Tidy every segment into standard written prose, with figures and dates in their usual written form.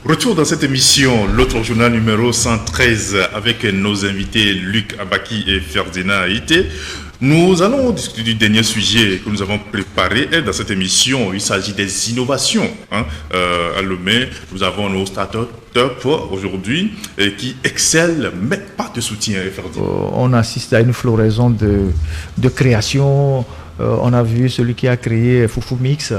Retour dans cette émission, l'autre journal numéro 113 avec nos invités Luc Abaki et Ferdinand Haïté. Nous allons discuter du dernier sujet que nous avons préparé. Et dans cette émission, il s'agit des innovations. À Lomé, nous avons nos startups aujourd'hui qui excellent, mais pas de soutien. Ferdinand. On assiste à une floraison de création. On a vu celui qui a créé Foufou Mix.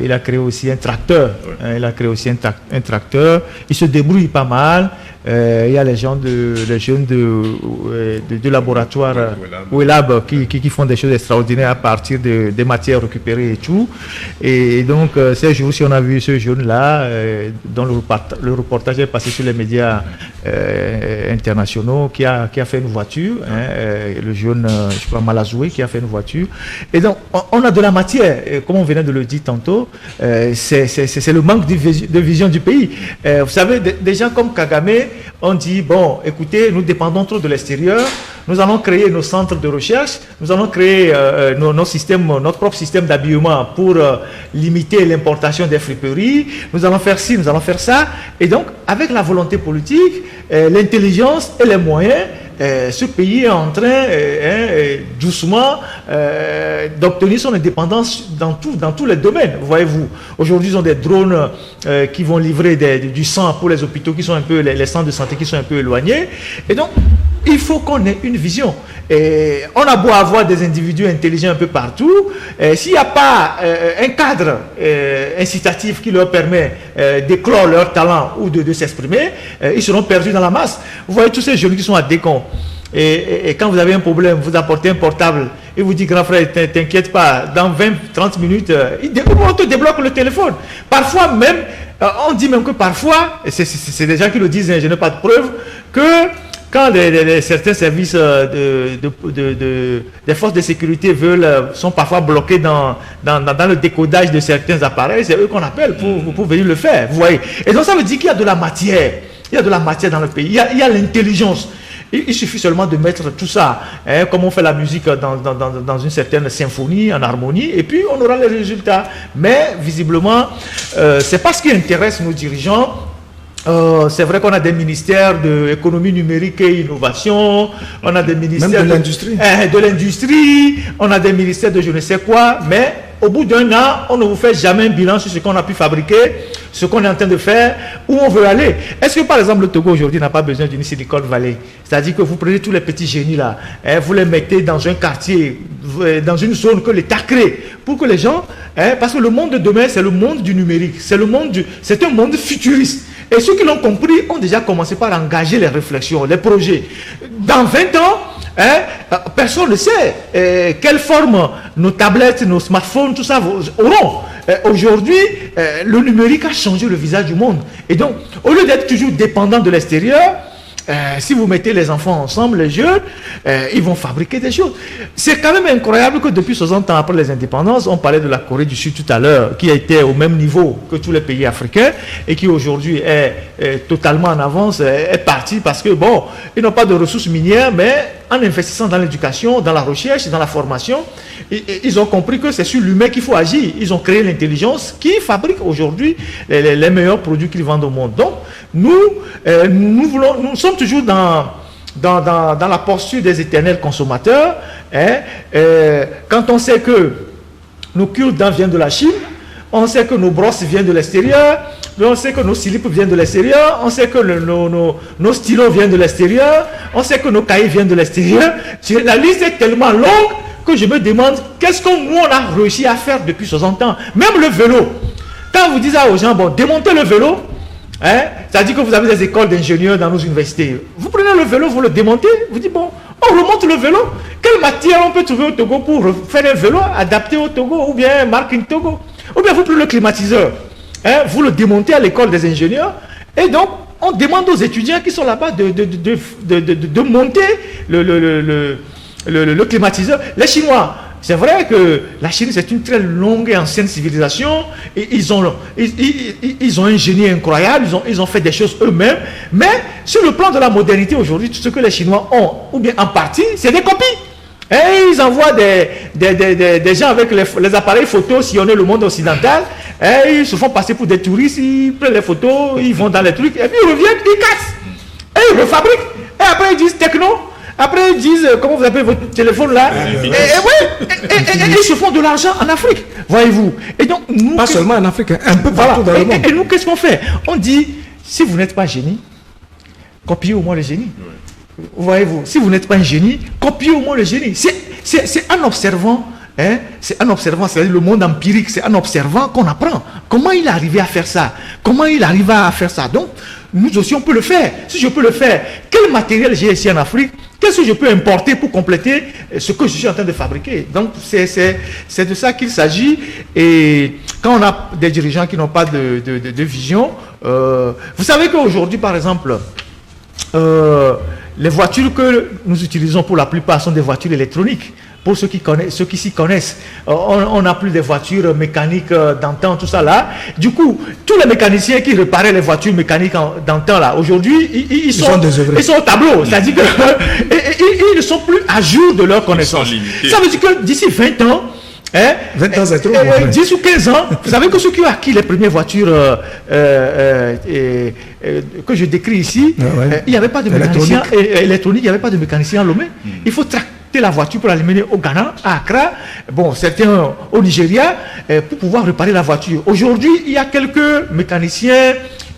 Il a créé aussi un tracteur. Un tracteur. Il se débrouille pas mal. Il y a les jeunes de laboratoire WeLab qui font des choses extraordinaires à partir des matières récupérées et tout. Et donc, ces jours-ci, on a vu ce jeune-là, dont le reportage est passé sur les médias internationaux, qui a fait une voiture. Le jeune, je crois, Malazoué, qui a fait une voiture. Et donc, on a de la matière. Et comme on venait de le dire tantôt, c'est le manque de vision du pays. Vous savez, des gens comme Kagame, on dit, bon, écoutez, nous dépendons trop de l'extérieur, nous allons créer nos centres de recherche, nous allons créer notre propre système d'habillement pour limiter l'importation des friperies, nous allons faire ci, nous allons faire ça. Et donc, avec la volonté politique, l'intelligence et les moyens, ce pays est en train, doucement, d'obtenir son indépendance dans tous les domaines. Voyez-vous, aujourd'hui, ils ont des drones qui vont livrer du sang pour les hôpitaux qui sont un peu, les centres de santé qui sont un peu éloignés. Et donc, il faut qu'on ait une vision. Et on a beau avoir des individus intelligents un peu partout, s'il n'y a pas un cadre incitatif qui leur permet d'éclore leur talent ou de s'exprimer, ils seront perdus dans la masse. Vous voyez tous ces jeunes qui sont à Décon. Et quand vous avez un problème, vous apportez un portable et vous dites, grand frère, t'inquiète pas, dans 20-30 minutes, on te débloque le téléphone. Parfois même, on dit même que parfois, c'est des gens qui le disent, je n'ai pas de preuve, que quand certains services des forces de sécurité sont parfois bloqués dans le décodage de certains appareils, c'est eux qu'on appelle pour venir le faire. Vous voyez. Et donc ça veut dire qu'il y a de la matière. Il y a de la matière dans le pays. Il y a l'intelligence. Il suffit seulement de mettre tout ça, comme on fait la musique dans une certaine symphonie, en harmonie, et puis on aura les résultats. Mais visiblement, c'est pas ce qui intéresse nos dirigeants. C'est vrai qu'on a des ministères de l'économie numérique et innovation, on a des ministères même de l'industrie, on a des ministères de je ne sais quoi, mais au bout d'un an, on ne vous fait jamais un bilan sur ce qu'on a pu fabriquer, ce qu'on est en train de faire, où on veut aller. Est-ce que par exemple le Togo aujourd'hui n'a pas besoin d'une Silicon Valley? C'est-à-dire que vous prenez tous les petits génies là, vous les mettez dans un quartier, dans une zone que l'État crée, pour que les gens, parce que le monde de demain c'est le monde du numérique, c'est un monde futuriste. Et ceux qui l'ont compris ont déjà commencé par engager les réflexions, les projets. Dans 20 ans, personne ne sait quelle forme nos tablettes, nos smartphones, tout ça auront. Aujourd'hui, le numérique a changé le visage du monde. Et donc, au lieu d'être toujours dépendant de l'extérieur, si vous mettez les enfants ensemble, les jeunes, ils vont fabriquer des choses. C'est quand même incroyable que depuis 60 ans après les indépendances, on parlait de la Corée du Sud tout à l'heure, qui a été au même niveau que tous les pays africains et qui aujourd'hui est totalement en avance, est parti parce que, bon, ils n'ont pas de ressources minières, mais en investissant dans l'éducation, dans la recherche, dans la formation, ils ont compris que c'est sur l'humain qu'il faut agir. Ils ont créé l'intelligence qui fabrique aujourd'hui les meilleurs produits qu'ils vendent au monde. Donc, nous sommes toujours dans la posture des éternels consommateurs. Quand on sait que nos cure-dents viennent de la Chine, on sait que nos brosses viennent de l'extérieur, on sait que nos slips viennent de l'extérieur, on sait que nos stylos viennent de l'extérieur, on sait que nos cahiers viennent de l'extérieur. La liste est tellement longue que je me demande qu'est-ce que nous on a réussi à faire depuis 60 ans. Même le vélo. Quand vous dites aux gens, bon, démontez le vélo, c'est-à-dire que vous avez des écoles d'ingénieurs dans nos universités. Vous prenez le vélo, vous le démontez, vous dites, bon, on remonte le vélo. Quelle matière on peut trouver au Togo pour faire un vélo adapté au Togo ou bien marque in Togo? Ou bien vous prenez le climatiseur, vous le démontez à l'école des ingénieurs, et donc on demande aux étudiants qui sont là-bas de monter le climatiseur. Les Chinois, c'est vrai que la Chine c'est une très longue et ancienne civilisation, et ils ont un génie incroyable, ils ont fait des choses eux-mêmes, mais sur le plan de la modernité aujourd'hui, tout ce que les Chinois ont, ou bien en partie, c'est des copies. Et ils envoient des gens avec les appareils photo sillonner le monde occidental. Et ils se font passer pour des touristes, ils prennent les photos, ils vont dans les trucs, et puis ils reviennent, ils cassent. Et ils refabriquent. Et après ils disent techno. Après ils disent comment vous appelez votre téléphone là. Et ils se font de l'argent en Afrique. Voyez-vous. Et donc nous. Pas seulement en Afrique, un peu partout dans le monde. Et nous, qu'est-ce qu'on fait? On dit, si vous n'êtes pas génie, copiez au moins le génie. Voyez-vous, si vous n'êtes pas un génie, copiez au moins le génie. C'est en observant, c'est en observant, c'est-à-dire le monde empirique, c'est en observant qu'on apprend. Comment il est arrivé à faire ça? Comment il arrive à faire ça? Donc, nous aussi, on peut le faire. Si je peux le faire, quel matériel j'ai ici en Afrique? Qu'est-ce que je peux importer pour compléter ce que je suis en train de fabriquer? Donc, c'est de ça qu'il s'agit. Et quand on a des dirigeants qui n'ont pas de vision, vous savez qu'aujourd'hui, par exemple, les voitures que nous utilisons pour la plupart sont des voitures électroniques. Pour ceux qui s'y connaissent, on n'a plus des voitures mécaniques d'antan, tout ça là. Du coup, tous les mécaniciens qui réparaient les voitures mécaniques d'antan là, aujourd'hui, ils sont au tableau. C'est-à-dire qu'ils ne sont plus à jour de leurs connaissances. Ça veut dire que d'ici 20 ans, 20 ans, c'est trop. 10 ou 15 ans, vous savez que ceux qui ont acquis les premières voitures que je décris ici, il n'y avait pas de mécanicien électronique, il n'y avait pas de mécanicien à Lomé. Il faut tracter la voiture pour la mener au Ghana, à Accra, bon, certains au Nigeria, pour pouvoir réparer la voiture. Aujourd'hui, il y a quelques mécaniciens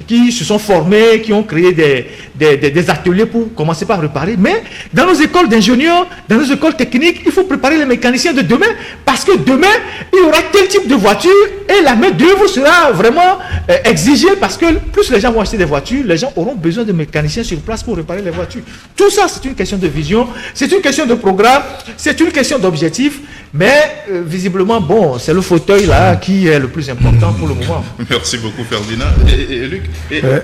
qui se sont formés, qui ont créé des ateliers pour commencer par réparer. Mais dans nos écoles d'ingénieurs, dans nos écoles techniques, il faut préparer les mécaniciens de demain, parce que demain, il y aura tel type de voiture et la main d'œuvre sera vraiment exigée, parce que plus les gens vont acheter des voitures, les gens auront besoin de mécaniciens sur place pour réparer les voitures. Tout ça, c'est une question de vision, c'est une question de programme, c'est une question d'objectif, mais visiblement, bon, c'est le fauteuil là qui est le plus important pour le moment. Merci beaucoup Ferdinand. Et Luc,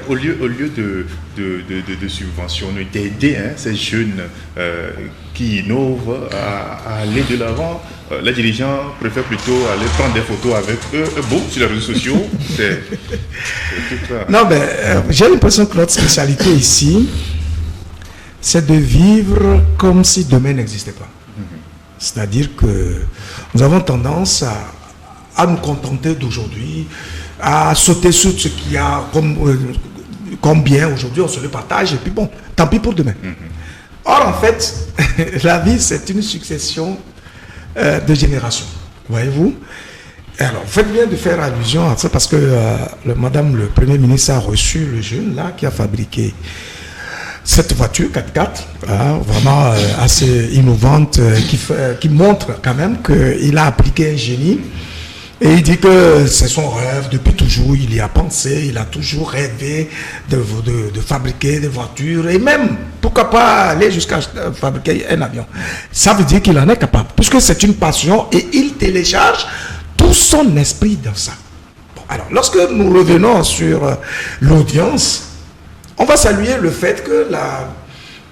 au lieu de subventionner, d'aider ces jeunes qui innovent à aller de l'avant, les dirigeants préfèrent plutôt aller prendre des photos avec eux. Bon, sur les réseaux sociaux, c'est tout ça. Non, mais j'ai l'impression que notre spécialité ici, c'est de vivre comme si demain n'existait pas. C'est-à-dire que nous avons tendance à nous contenter d'aujourd'hui, à sauter sur ce qu'il y a comme bien aujourd'hui, on se le partage, et puis bon, tant pis pour demain. Or, en fait, la vie, c'est une succession de générations, voyez-vous. Alors, vous faites bien de faire allusion à ça, parce que Madame le Premier ministre a reçu le jeune là, qui a fabriqué cette voiture 4x4, vraiment assez innovante, qui montre quand même qu'il a appliqué un génie. Et il dit que c'est son rêve, depuis toujours, il y a pensé, il a toujours rêvé de fabriquer des voitures, et même, pourquoi pas aller jusqu'à fabriquer un avion. Ça veut dire qu'il en est capable, puisque c'est une passion, et il télécharge tout son esprit dans ça. Bon, alors, lorsque nous revenons sur l'audience, on va saluer le fait que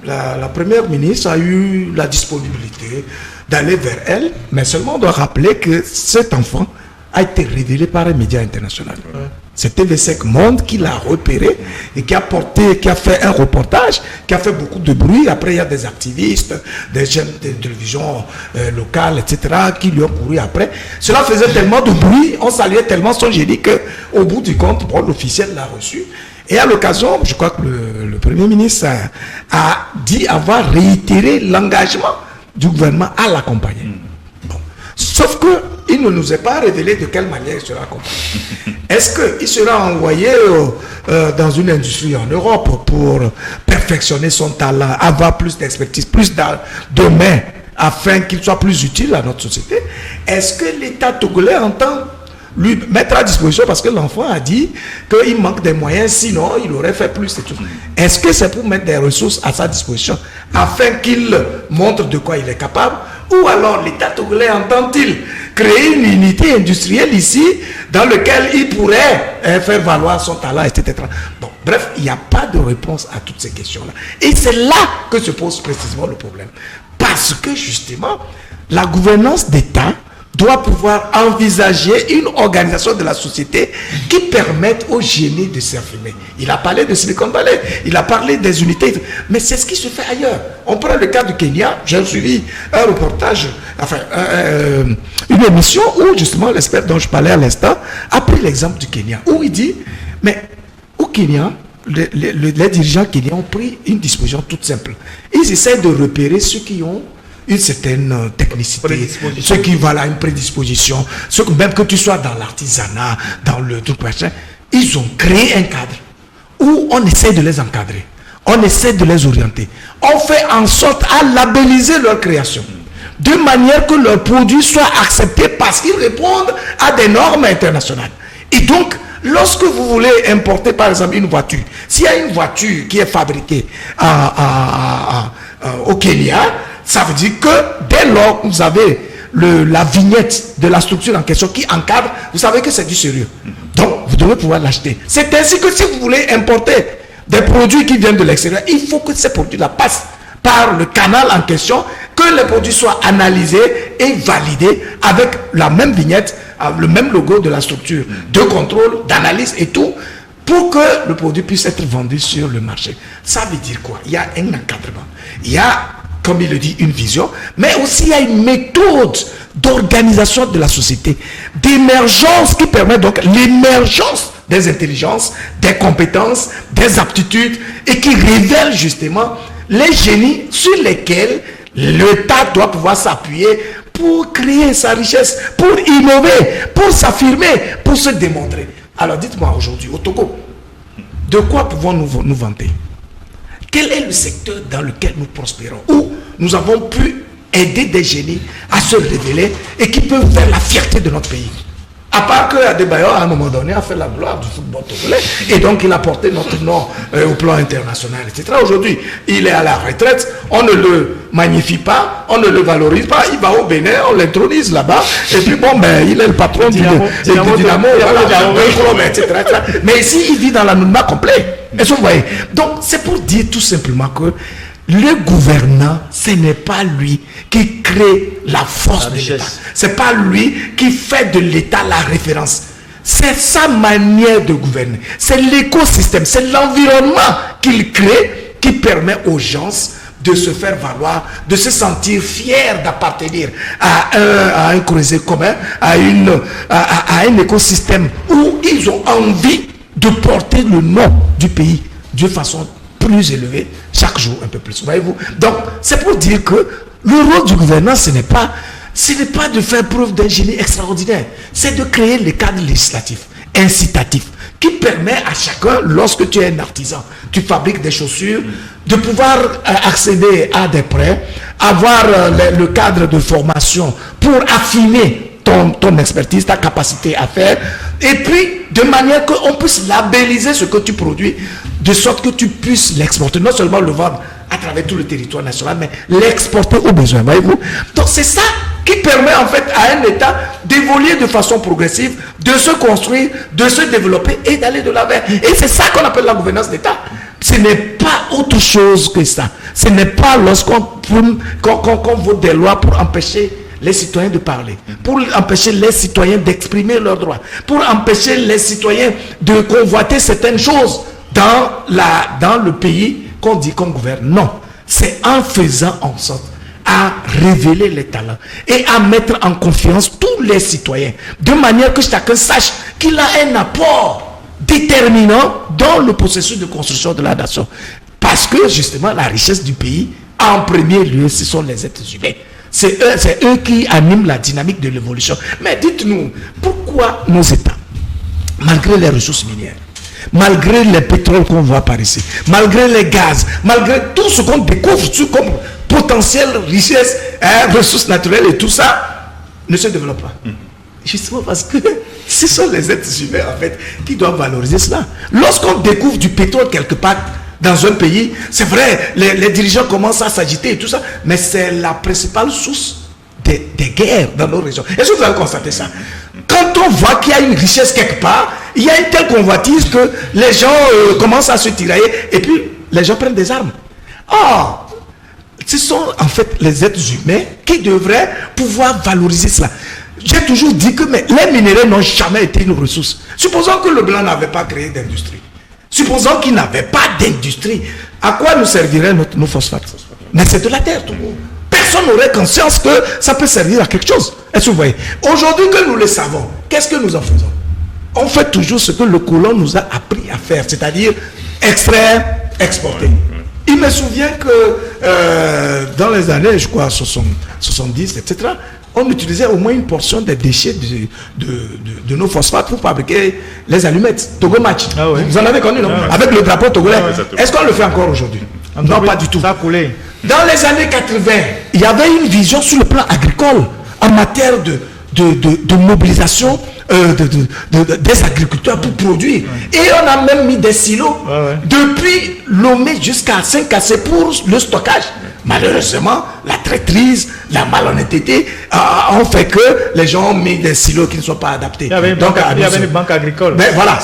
la première ministre a eu la disponibilité d'aller vers elle, mais seulement on doit rappeler que cet enfant a été révélé par un média international. C'est TV5 Monde qui l'a repéré et qui a fait un reportage, qui a fait beaucoup de bruit. Après, il y a des activistes, des chaînes de télévision locales, etc., qui lui ont couru après. Cela faisait tellement de bruit, on saluait tellement son génie qu'au bout du compte, bon, l'officiel l'a reçu. Et à l'occasion, je crois que le Premier ministre a dit avoir réitéré l'engagement du gouvernement à l'accompagner. Bon. Sauf qu'il ne nous est pas révélé de quelle manière il sera accompagné. Est-ce qu'il sera envoyé dans une industrie en Europe pour perfectionner son talent, avoir plus d'expertise, plus de mains, afin qu'il soit plus utile à notre société? Est-ce que l'État togolais entend lui mettre à disposition, parce que l'enfant a dit qu'il manque des moyens, sinon il aurait fait plus et tout. Est-ce que c'est pour mettre des ressources à sa disposition afin qu'il montre de quoi il est capable, ou alors l'État togolais entend-il créer une unité industrielle ici dans laquelle il pourrait faire valoir son talent, etc. Bon, bref, il n'y a pas de réponse à toutes ces questions-là. Et c'est là que se pose précisément le problème. Parce que justement, la gouvernance d'État doit pouvoir envisager une organisation de la société qui permette au génie de s'affirmer. Il a parlé de Silicon Valley, il a parlé des unités, mais c'est ce qui se fait ailleurs. On prend le cas du Kenya, j'ai suivi un reportage, une émission où justement l'expert dont je parlais à l'instant a pris l'exemple du Kenya, où il dit, mais au Kenya, les dirigeants kenyans ont pris une disposition toute simple. Ils essaient de repérer ceux qui ont une certaine technicité, ceux qui voilà une prédisposition, ceux que, même que tu sois dans l'artisanat, dans le truc machin, ils ont créé un cadre où on essaie de les encadrer, on essaie de les orienter, on fait en sorte à labelliser leur création, de manière que leurs produits soient acceptés parce qu'ils répondent à des normes internationales. Et donc, lorsque vous voulez importer par exemple une voiture, s'il y a une voiture qui est fabriquée au Kenya, ça veut dire que dès lors que vous avez la vignette de la structure en question qui encadre, vous savez que c'est du sérieux. Donc, vous devez pouvoir l'acheter. C'est ainsi que si vous voulez importer des produits qui viennent de l'extérieur, il faut que ces produits-là passent par le canal en question, que les produits soient analysés et validés avec la même vignette, le même logo de la structure, de contrôle, d'analyse et tout, pour que le produit puisse être vendu sur le marché. Ça veut dire quoi? Il y a un encadrement. Il y a, comme il le dit, une vision, mais aussi il y a une méthode d'organisation de la société, d'émergence qui permet donc l'émergence des intelligences, des compétences, des aptitudes et qui révèle justement les génies sur lesquels l'État doit pouvoir s'appuyer pour créer sa richesse, pour innover, pour s'affirmer, pour se démontrer. Alors dites-moi aujourd'hui, au Togo, de quoi pouvons-nous nous vanter? Quel est le secteur dans lequel nous prospérons, où nous avons pu aider des génies à se révéler et qui peuvent faire la fierté de notre pays? À part que Adebayor, à un moment donné, a fait la gloire du football togolais et donc il a porté notre nom au plan international, etc. Aujourd'hui, il est à la retraite, on ne le magnifie pas, on ne le valorise pas, il va au Bénin, on l'intronise là-bas, et puis bon, ben, il est le patron du Dynamo, etc. Mais ici, il vit dans l'anonymat complet. Est-ce que vous voyez? Donc, c'est pour dire tout simplement que le gouvernant, ce n'est pas lui qui crée la force de l'État. Ce n'est pas lui qui fait de l'État la référence. C'est sa manière de gouverner. C'est l'écosystème, c'est l'environnement qu'il crée qui permet aux gens de se faire valoir, de se sentir fiers d'appartenir à un creuset commun, à un écosystème où ils ont envie de porter le nom du pays de façon plus élevé, chaque jour un peu plus, voyez-vous. Donc, c'est pour dire que le rôle du gouvernement, ce n'est pas de faire preuve d'un génie extraordinaire, c'est de créer les cadres législatifs, incitatifs, qui permet à chacun, lorsque tu es un artisan, tu fabriques des chaussures, de pouvoir accéder à des prêts, avoir le cadre de formation pour affiner ton expertise, ta capacité à faire, et puis de manière qu'on puisse labelliser ce que tu produis, de sorte que tu puisses l'exporter, non seulement le vendre à travers tout le territoire national, mais l'exporter aux besoins, voyez-vous. Donc c'est ça qui permet en fait à un État d'évoluer de façon progressive, de se construire, de se développer et d'aller de l'avant. Et c'est ça qu'on appelle la gouvernance d'État. Ce n'est pas autre chose que ça. Ce n'est pas lorsqu'on vote des lois pour empêcher les citoyens de parler, pour empêcher les citoyens d'exprimer leurs droits, pour empêcher les citoyens de convoiter certaines choses dans le pays qu'on dit qu'on gouverne. Non, c'est en faisant en sorte à révéler les talents et à mettre en confiance tous les citoyens, de manière que chacun sache qu'il a un apport déterminant dans le processus de construction de la nation. Parce que justement, la richesse du pays, en premier lieu, ce sont les êtres humains. C'est eux qui animent la dynamique de l'évolution. Mais dites-nous, pourquoi nos États, malgré les ressources minières, malgré les pétroles qu'on voit par ici, malgré les gaz, malgré tout ce qu'on découvre comme potentielle richesse, ressources naturelles et tout ça, ne se développe pas? Justement parce que ce sont les êtres humains en fait qui doivent valoriser cela. Lorsqu'on découvre du pétrole quelque part dans un pays, c'est vrai, les dirigeants commencent à s'agiter et tout ça, mais c'est la principale source des guerres dans nos régions. Est-ce que vous avez constaté ça? Quand on voit qu'il y a une richesse quelque part, il y a une telle convoitise que les gens commencent à se tirailler et puis les gens prennent des armes. Or, ce sont en fait les êtres humains qui devraient pouvoir valoriser cela. j'ai toujours dit que les minéraux n'ont jamais été une ressource. Supposons que le blanc n'avait pas créé d'industrie. Supposons qu'il n'avait pas d'industrie. À quoi nous serviraient nos phosphates? Mais c'est de la terre, tout le monde. Personne n'aurait conscience que ça peut servir à quelque chose. Est-ce que vous voyez? Aujourd'hui que nous le savons, qu'est-ce que nous en faisons? On fait toujours ce que le colon nous a appris à faire, c'est-à-dire extraire, exporter. Il me souvient que dans les années, je crois, 70, etc., on utilisait au moins une portion des déchets de nos phosphates pour fabriquer les allumettes. Togo Match. Ah ouais. Vous en avez connu, non? Avec le drapeau togolais. Est-ce qu'on le fait encore aujourd'hui? Non, pas du tout. Ça a coulé. Dans les années 80, il y avait une vision sur le plan agricole en matière de mobilisation des agriculteurs pour produire. Et on a même mis des silos depuis Lomé jusqu'à Saint-Cassé pour le stockage. Malheureusement, la traîtrise, la malhonnêteté ont fait que les gens ont mis des silos qui ne sont pas adaptés. Il y avait une banque agricole. Mais voilà,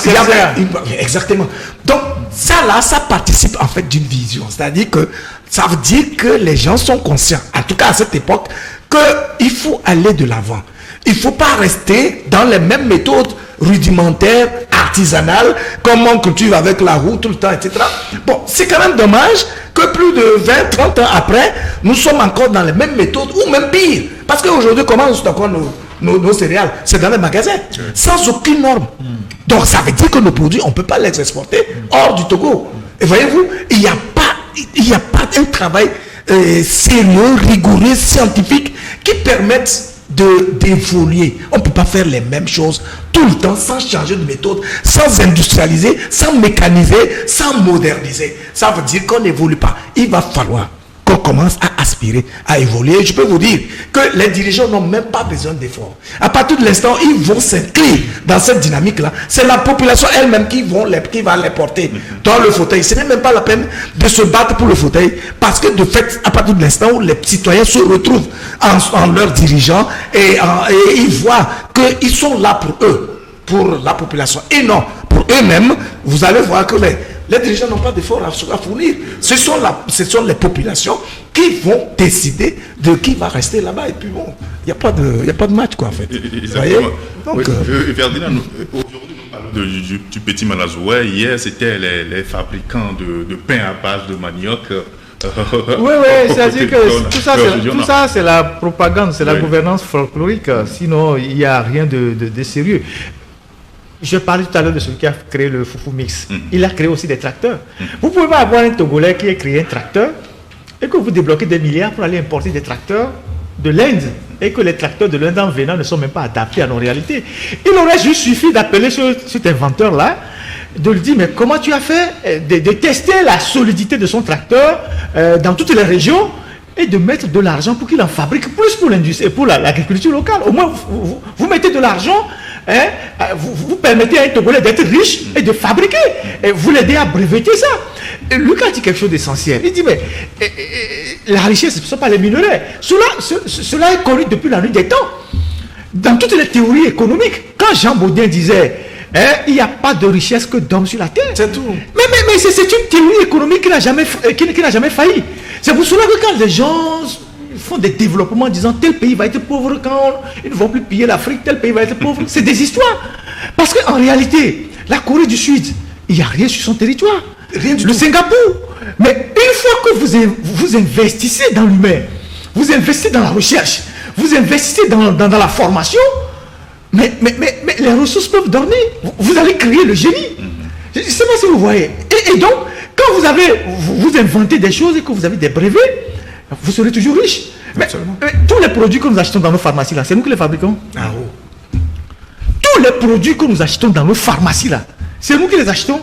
exactement. Donc, ça là, ça participe en fait d'une vision. C'est-à-dire que ça veut dire que les gens sont conscients, en tout cas à cette époque, qu'il faut aller de l'avant. Il ne faut pas rester dans les mêmes méthodes rudimentaires, artisanales, comme on cultive avec la roue tout le temps, etc. Bon, c'est quand même dommage que plus de 20, 30 ans après, nous sommes encore dans les mêmes méthodes, ou même pire. Parce qu'aujourd'hui, comment nous stockons nos céréales? C'est dans les magasins, sans aucune norme. Donc, ça veut dire que nos produits, on ne peut pas les exporter hors du Togo. Et voyez-vous, il n'y a pas un travail sérieux, rigoureux, scientifique qui permette d'évoluer. On ne peut pas faire les mêmes choses tout le temps sans changer de méthode, sans industrialiser, sans mécaniser, sans moderniser. Ça veut dire qu'on n'évolue pas. Il va falloir qu'on commence à aspirer, à évoluer. Je peux vous dire que les dirigeants n'ont même pas besoin d'efforts. À partir de l'instant, ils vont s'inscrire dans cette dynamique-là. C'est la population elle-même qui va les porter dans le fauteuil. Ce n'est même pas la peine de se battre pour le fauteuil, parce que de fait, à partir de l'instant où les citoyens se retrouvent en leurs dirigeants et ils voient qu'ils sont là pour eux, pour la population, et non pour eux-mêmes, vous allez voir que les dirigeants n'ont pas d'efforts à fournir. Ce sont les populations qui vont décider de qui va rester là-bas. Et puis bon, il n'y a pas de match, quoi, en fait. Vous voyez? Donc, Ferdinand, aujourd'hui, nous parlons du petit Malazoué. Hier, c'était les fabricants de pain à base de manioc. Oui, c'est-à-dire que tout ça, c'est la propagande, c'est la gouvernance folklorique. Sinon, il n'y a rien de sérieux. Je parlais tout à l'heure de celui qui a créé le Foufou Mix. Il a créé aussi des tracteurs. Vous pouvez pas avoir un Togolais qui a créé un tracteur et que vous débloquez des milliards pour aller importer des tracteurs de l'Inde et que les tracteurs de l'Inde en venant ne sont même pas adaptés à nos réalités. Il aurait juste suffi d'appeler cet inventeur-là, de lui dire, mais comment tu as fait de tester la solidité de son tracteur dans toutes les régions et de mettre de l'argent pour qu'il en fabrique plus pour l'industrie et pour l'agriculture locale. Au moins, vous mettez de l'argent. Vous permettez à un Togolais d'être riche et de fabriquer. Et vous l'aidez à breveter ça. Et Lucas dit quelque chose d'essentiel. Il dit, mais la richesse, ce ne sont pas les minerais. Cela est connu depuis la nuit des temps. Dans toutes les théories économiques, quand Jean Baudin disait, il n'y a pas de richesse que d'hommes sur la terre. C'est tout. Mais c'est une théorie économique qui n'a jamais failli. C'est pour cela que quand les gens font des développements en disant tel pays va être pauvre quand ils ne vont plus piller l'Afrique, tel pays va être pauvre, c'est des histoires. Parce qu'en réalité, la Corée du Sud, il n'y a rien sur son territoire. Rien du tout. Singapour. Mais une fois que vous investissez dans l'humain, vous investissez dans la recherche, vous investissez dans la formation, mais les ressources peuvent dormir. Vous allez créer le génie. Je ne sais pas si vous voyez. Et donc, quand vous inventez des choses et que vous avez des brevets, vous serez toujours riche. Mais tous les produits que nous achetons dans nos pharmacies là, c'est nous qui les fabriquons. Tous les produits que nous achetons dans nos pharmacies là, c'est nous qui les achetons.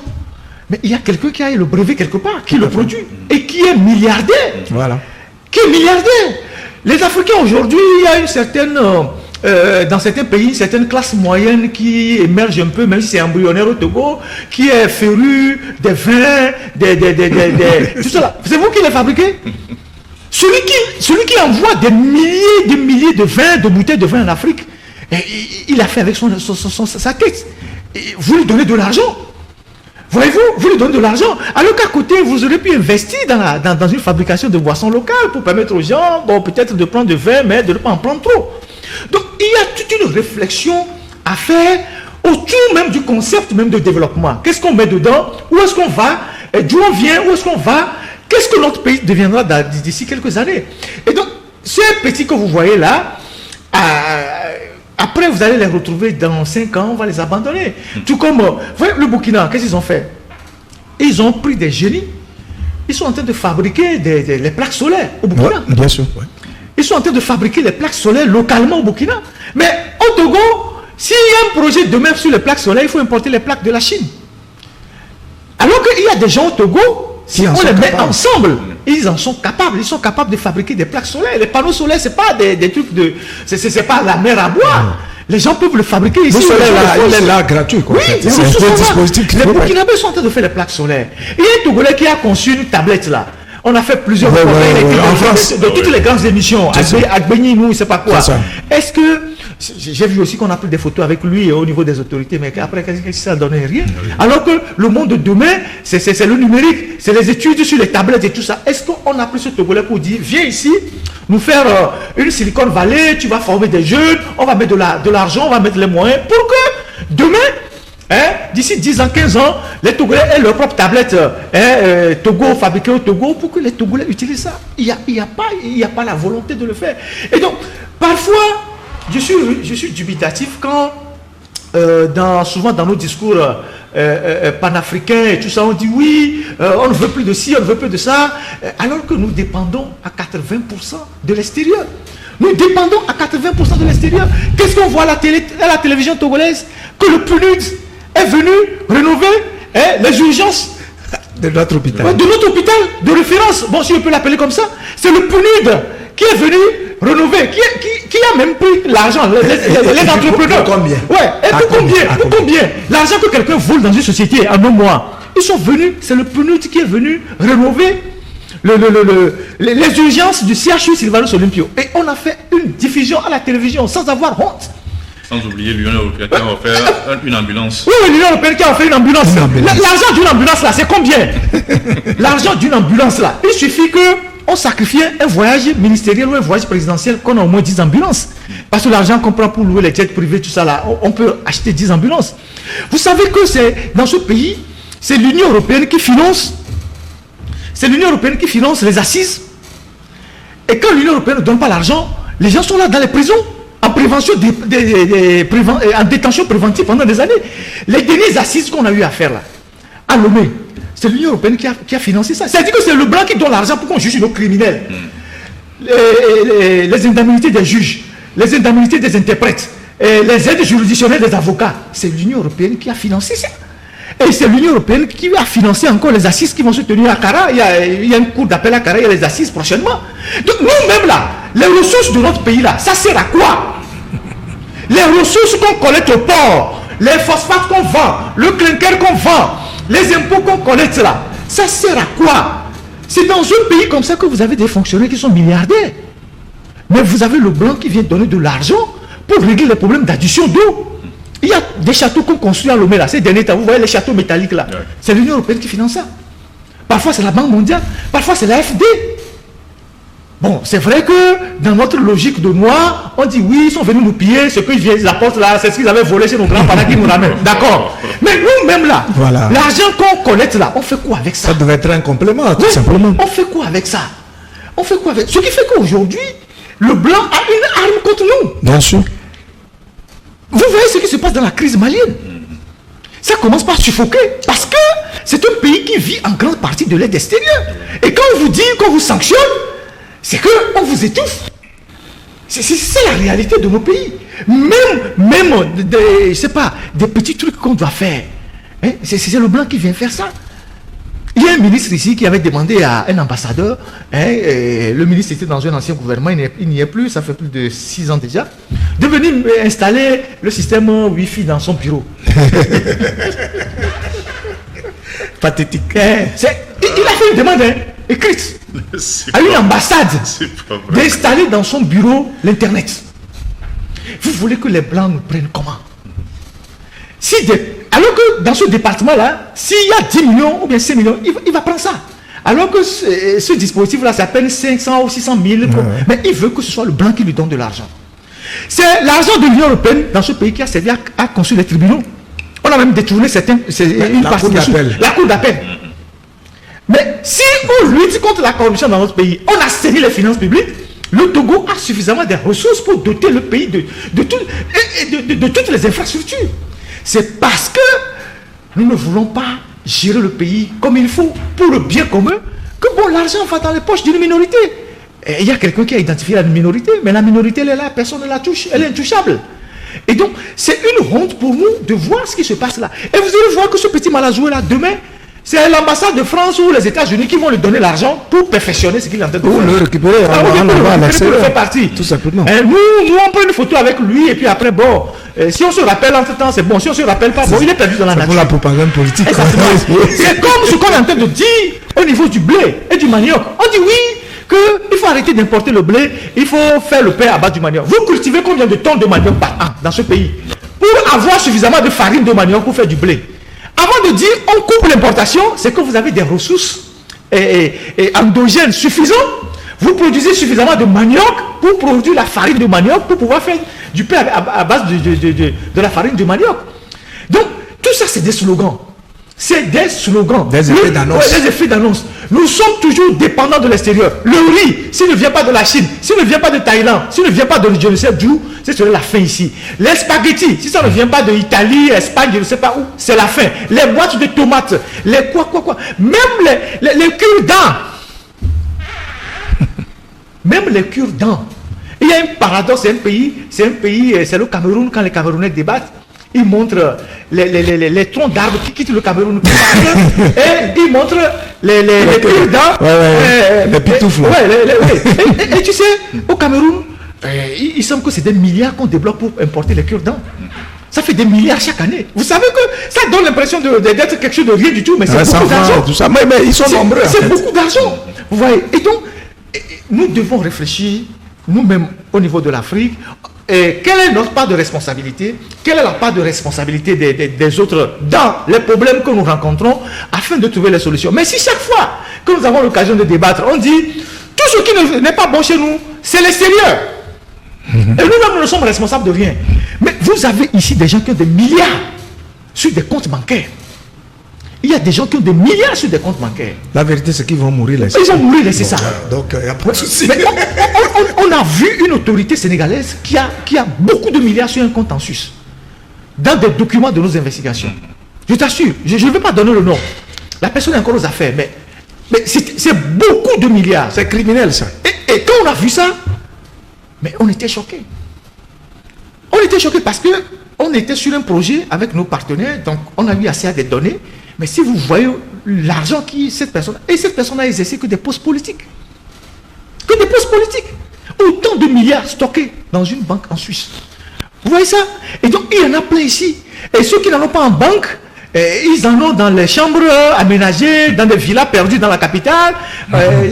Mais il y a quelqu'un qui a le brevet quelque part, qui le produit et qui est milliardaire. Voilà. Qui est milliardaire. Les Africains aujourd'hui, il y a une certaine, dans certains pays, une certaine classe moyenne qui émerge un peu, même si c'est embryonnaire au Togo, qui est féru des vins, tout cela. C'est vous qui les fabriquez. Celui qui envoie des milliers de vins, de bouteilles de vin en Afrique, il a fait avec sa caisse. Vous lui donnez de l'argent. Voyez-vous, vous lui donnez de l'argent. Alors qu'à côté, vous aurez pu investir dans une fabrication de boissons locales pour permettre aux gens, bon, peut-être de prendre du vin, mais de ne pas en prendre trop. Donc, il y a toute une réflexion à faire autour même du concept même de développement. Qu'est-ce qu'on met dedans? Où est-ce qu'on va? D'où on vient? Où est-ce qu'on va? Qu'est-ce que notre pays deviendra d'ici quelques années? Et donc, ces petits que vous voyez là, après vous allez les retrouver dans 5 ans, on va les abandonner. Tout comme, vous voyez, le Burkina, qu'est-ce qu'ils ont fait? Ils ont pris des génies. Ils sont en train de fabriquer les plaques solaires au Burkina. Ouais, bien sûr. Ouais. Ils sont en train de fabriquer les plaques solaires localement au Burkina. Mais au Togo, s'il y a un projet demain sur les plaques solaires, il faut importer les plaques de la Chine. Alors qu'il y a des gens au Togo, si on les met ensemble, ils en sont capables. Ils sont capables de fabriquer des plaques solaires. Les panneaux solaires, ce n'est pas des trucs de... C'est pas la mer à boire. Les gens peuvent le fabriquer ici. Le solaire, il est là gratuit. Quoi, oui, c'est un dispositif. Les Burkinabés sont en train de faire les plaques solaires. Il y a un Togolais qui a conçu une tablette là. On a fait plusieurs fois en France, de toutes les grandes émissions. À Benin, nous, je ne sais pas quoi. Est-ce que... J'ai vu aussi qu'on a pris des photos avec lui au niveau des autorités, mais après, qu'est-ce que ça donnait? Rien. Alors que le monde de demain, c'est le numérique, c'est les études sur les tablettes et tout ça. Est-ce qu'on a pris ce Togolais pour dire, viens ici, nous faire une Silicon Valley, tu vas former des jeunes, on va mettre de l'argent, on va mettre les moyens pour que demain, d'ici 10 ans, 15 ans, les Togolais aient leur propre tablette Togo, fabriquée au Togo, pour que les Togolais utilisent ça. Il n'y a pas la volonté de le faire. Et donc, parfois, je suis dubitatif quand, souvent dans nos discours panafricains et tout ça, on dit oui, on ne veut plus de ci, on ne veut plus de ça, alors que nous dépendons à 80% de l'extérieur. Nous dépendons à 80% de l'extérieur. Qu'est-ce qu'on voit à la télévision togolaise? Que le PNUD est venu rénover les urgences de notre hôpital. De notre hôpital de référence. Bon, si je peux l'appeler comme ça, c'est le PNUD qui est venu rénover, qui a même pris l'argent, les entrepreneurs. Pour combien? Ouais, et pour combien? L'argent que quelqu'un vole dans une société en un mois. Ils sont venus, c'est le PNUD qui est venu rénover les urgences du CHU Sylvanus Olympio. Et on a fait une diffusion à la télévision sans avoir honte. Sans oublier l'Union européenne qui a offert une ambulance. Oui, l'Union européenne qui a offert une ambulance. L'argent d'une ambulance là, c'est combien? L'argent d'une ambulance là, il suffit que on sacrifiait un voyage ministériel ou un voyage présidentiel qu'on a au moins 10 ambulances. Parce que l'argent qu'on prend pour louer les jets privés, tout ça là, on peut acheter 10 ambulances. Vous savez que c'est dans ce pays, c'est l'Union européenne qui finance. C'est l'Union européenne qui finance les assises. Et quand l'Union européenne ne donne pas l'argent, les gens sont là dans les prisons, en prévention, en détention préventive pendant des années. Les dernières assises qu'on a eu à faire là, à Lomé, c'est l'Union européenne qui a financé ça. C'est-à-dire que c'est le blanc qui donne l'argent pour qu'on juge nos criminels. Les indemnités des juges, les indemnités des interprètes, les aides juridictionnelles des avocats. C'est l'Union européenne qui a financé ça. Et c'est l'Union européenne qui a financé encore les assises qui vont se tenir à Kara. Il y a un cours d'appel à Kara, il y a les assises prochainement. Donc nous-mêmes là, les ressources de notre pays là, ça sert à quoi? Les ressources qu'on collecte au port, les phosphates qu'on vend, le clinker qu'on vend, les impôts qu'on collecte là, ça sert à quoi? C'est dans un pays comme ça que vous avez des fonctionnaires qui sont milliardaires. Mais vous avez le blanc qui vient donner de l'argent pour régler les problèmes d'addition d'eau. Il y a des châteaux qu'on construit à Lomé là, ces derniers temps, vous voyez les châteaux métalliques là. Ouais. C'est l'Union européenne qui finance ça. Parfois c'est la Banque mondiale, parfois c'est la FD. Bon, c'est vrai que dans notre logique de noir, on dit oui, ils sont venus nous piller, ce qu'ils apportent là, c'est ce qu'ils avaient volé chez nos grands-parents qui nous ramènent. D'accord. Mais nous-mêmes là, voilà. L'argent qu'on collecte là, on fait quoi avec ça? Ça devait être un complément, tout simplement. On fait quoi avec ça? On fait quoi avec... Ce qui fait qu'aujourd'hui, le blanc a une arme contre nous. Bien sûr. Vous voyez ce qui se passe dans la crise malienne. Ça commence par suffoquer. Parce que c'est un pays qui vit en grande partie de l'aide extérieure. Et quand on vous dit, qu'on vous sanctionne, c'est qu'on vous étouffe. C'est la réalité de nos pays. Même je sais pas, des petits trucs qu'on doit faire. Hein? C'est le blanc qui vient faire ça. Il y a un ministre ici qui avait demandé à un ambassadeur, le ministre était dans un ancien gouvernement, il n'y est plus, ça fait plus de 6 ans déjà, de venir installer le système Wi-Fi dans son bureau. Pathétique. Il a fait une demande écrite à une ambassade d'installer dans son bureau l'Internet. Vous voulez que les Blancs nous prennent comment? Alors que dans ce département-là, s'il y a 10 millions ou bien 5 millions, il va prendre ça. Alors que ce dispositif-là, ça peine 500 ou 600 000. Mais il veut que ce soit le blanc qui lui donne de l'argent. C'est l'argent de l'Union européenne dans ce pays qui a servi à construire les tribunaux. On a même détourné une partie la cour d'appel. Mais si on lutte contre la corruption dans notre pays, on assainit les finances publiques, le Togo a suffisamment de ressources pour doter le pays de toutes les infrastructures. C'est parce que nous ne voulons pas gérer le pays comme il faut pour le bien commun que bon, l'argent va dans les poches d'une minorité. Et il y a quelqu'un qui a identifié la minorité, mais la minorité elle est là, personne ne la touche, elle est intouchable. Et donc c'est une honte pour nous de voir ce qui se passe là. Et vous allez voir que ce petit malazoué là, demain, c'est l'ambassade de France ou les États-Unis qui vont lui donner l'argent pour perfectionner ce qu'il est en train de faire. Ou le récupérer pour le faire partie. Tout simplement. Et nous, on prend une photo avec lui et puis après, bon, si on se rappelle entre temps, c'est bon. Si on ne se rappelle pas, bon, il est perdu dans la nature. C'est pour la propagande politique. C'est comme ce qu'on est en train de dire au niveau du blé et du manioc. On dit oui, qu'il faut arrêter d'importer le blé, il faut faire le pain à base du manioc. Vous cultivez combien de tonnes de manioc par an dans ce pays pour avoir suffisamment de farine de manioc pour faire du blé? Avant de dire on coupe l'importation, c'est que vous avez des ressources endogènes suffisantes. Vous produisez suffisamment de manioc pour produire la farine de manioc pour pouvoir faire du pain à base de la farine de manioc. Donc, tout ça, c'est des slogans. C'est des slogans. Des effets d'annonce. Ouais, des effets d'annonce. Nous sommes toujours dépendants de l'extérieur. Le riz, s'il ne vient pas de la Chine, s'il ne vient pas de Thaïlande, s'il ne vient pas de je ne sais d'où, c'est sur la fin ici. Les spaghettis, si ça ne vient pas de Italie, Espagne, je ne sais pas où, c'est la fin. Les boîtes de tomates, les quoi. Même les cure-dents. Même les cure-dents. Il y a un paradoxe, c'est le Cameroun, quand les Camerounais débattent, ils montrent les troncs d'arbres qui quittent le Cameroun et ils montrent les cure-dents, les pitoufles. Et tu sais, au Cameroun, il semble que c'est des milliards qu'on débloque pour importer les cure-dents. Ça fait des milliards chaque année. Vous savez que ça donne l'impression d'être quelque chose de rien du tout, mais c'est beaucoup d'argent. Mais ils sont nombreux. C'est beaucoup d'argent. Vous voyez. Et donc, nous devons réfléchir, nous-mêmes, au niveau de l'Afrique, quelle est notre part de responsabilité? Quelle est la part de responsabilité des autres dans les problèmes que nous rencontrons afin de trouver les solutions? Mais si chaque fois que nous avons l'occasion de débattre, on dit tout ce qui n'est pas bon chez nous, c'est l'extérieur. Et nous-mêmes, nous ne sommes responsables de rien. Mais vous avez ici des gens qui ont des milliards sur des comptes bancaires. Il y a des gens qui ont des milliards sur des comptes bancaires. La vérité, c'est qu'ils vont mourir. Ils vont mourir, c'est ça. Donc, il n'y a pas de souci. Mais on a vu une autorité sénégalaise qui a beaucoup de milliards sur un compte en Suisse. Dans des documents de nos investigations. Je t'assure, je ne vais pas donner le nom. La personne est encore aux affaires, mais c'est beaucoup de milliards. C'est criminel, ça. Et quand on a vu ça, mais on était choqués. On était choqués parce que on était sur un projet avec nos partenaires, donc on a eu accès à des données. Mais si vous voyez l'argent qui cette personne a exercé que des postes politiques. Que des postes politiques. Autant de milliards stockés dans une banque en Suisse. Vous voyez ça? Et donc il y en a plein ici. Et ceux qui n'en ont pas en banque, ils en ont dans les chambres aménagées, dans des villas perdues dans la capitale.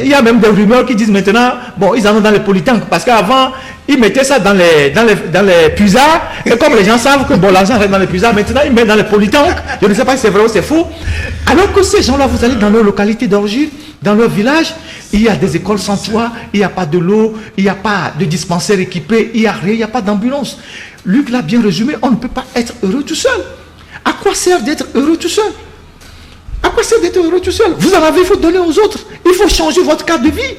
Il y a même des rumeurs qui disent maintenant, bon, ils en ont dans les polytanks. Parce qu'avant, ils mettaient ça dans les puisards. Et comme les gens savent que bon, l'argent reste dans les puisards, maintenant ils mettent dans les polytanks. Je ne sais pas si c'est vrai ou c'est faux. Alors que ces gens-là, vous allez dans leur localité d'origine, dans leur village, il y a des écoles sans toit, il n'y a pas de l'eau, il n'y a pas de dispensaire équipé, il n'y a rien, il n'y a pas d'ambulance. Luc l'a bien résumé, on ne peut pas être heureux tout seul. À quoi sert d'être heureux tout seul? À quoi sert d'être heureux tout seul? Vous en avez, il faut donner aux autres. Il faut changer votre cadre de vie.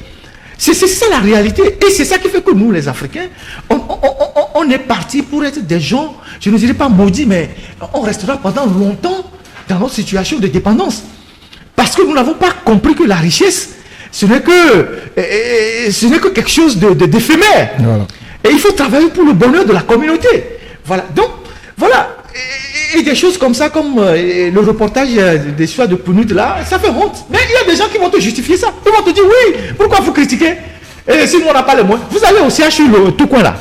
C'est ça la réalité. Et c'est ça qui fait que nous, les Africains, on est partis pour être des gens, je ne dirais pas maudits, mais on restera pendant longtemps dans notre situation de dépendance. Parce que nous n'avons pas compris que la richesse, ce n'est que quelque chose d'éphémère. Voilà. Et il faut travailler pour le bonheur de la communauté. Voilà. Donc, voilà. Et des choses comme ça, comme le reportage des histoires de Pounoud là, ça fait honte. Mais il y a des gens qui vont te justifier ça. Ils vont te dire oui, pourquoi vous critiquez? Et si nous on n'a pas les moyens, vous allez au CHU tout coin là.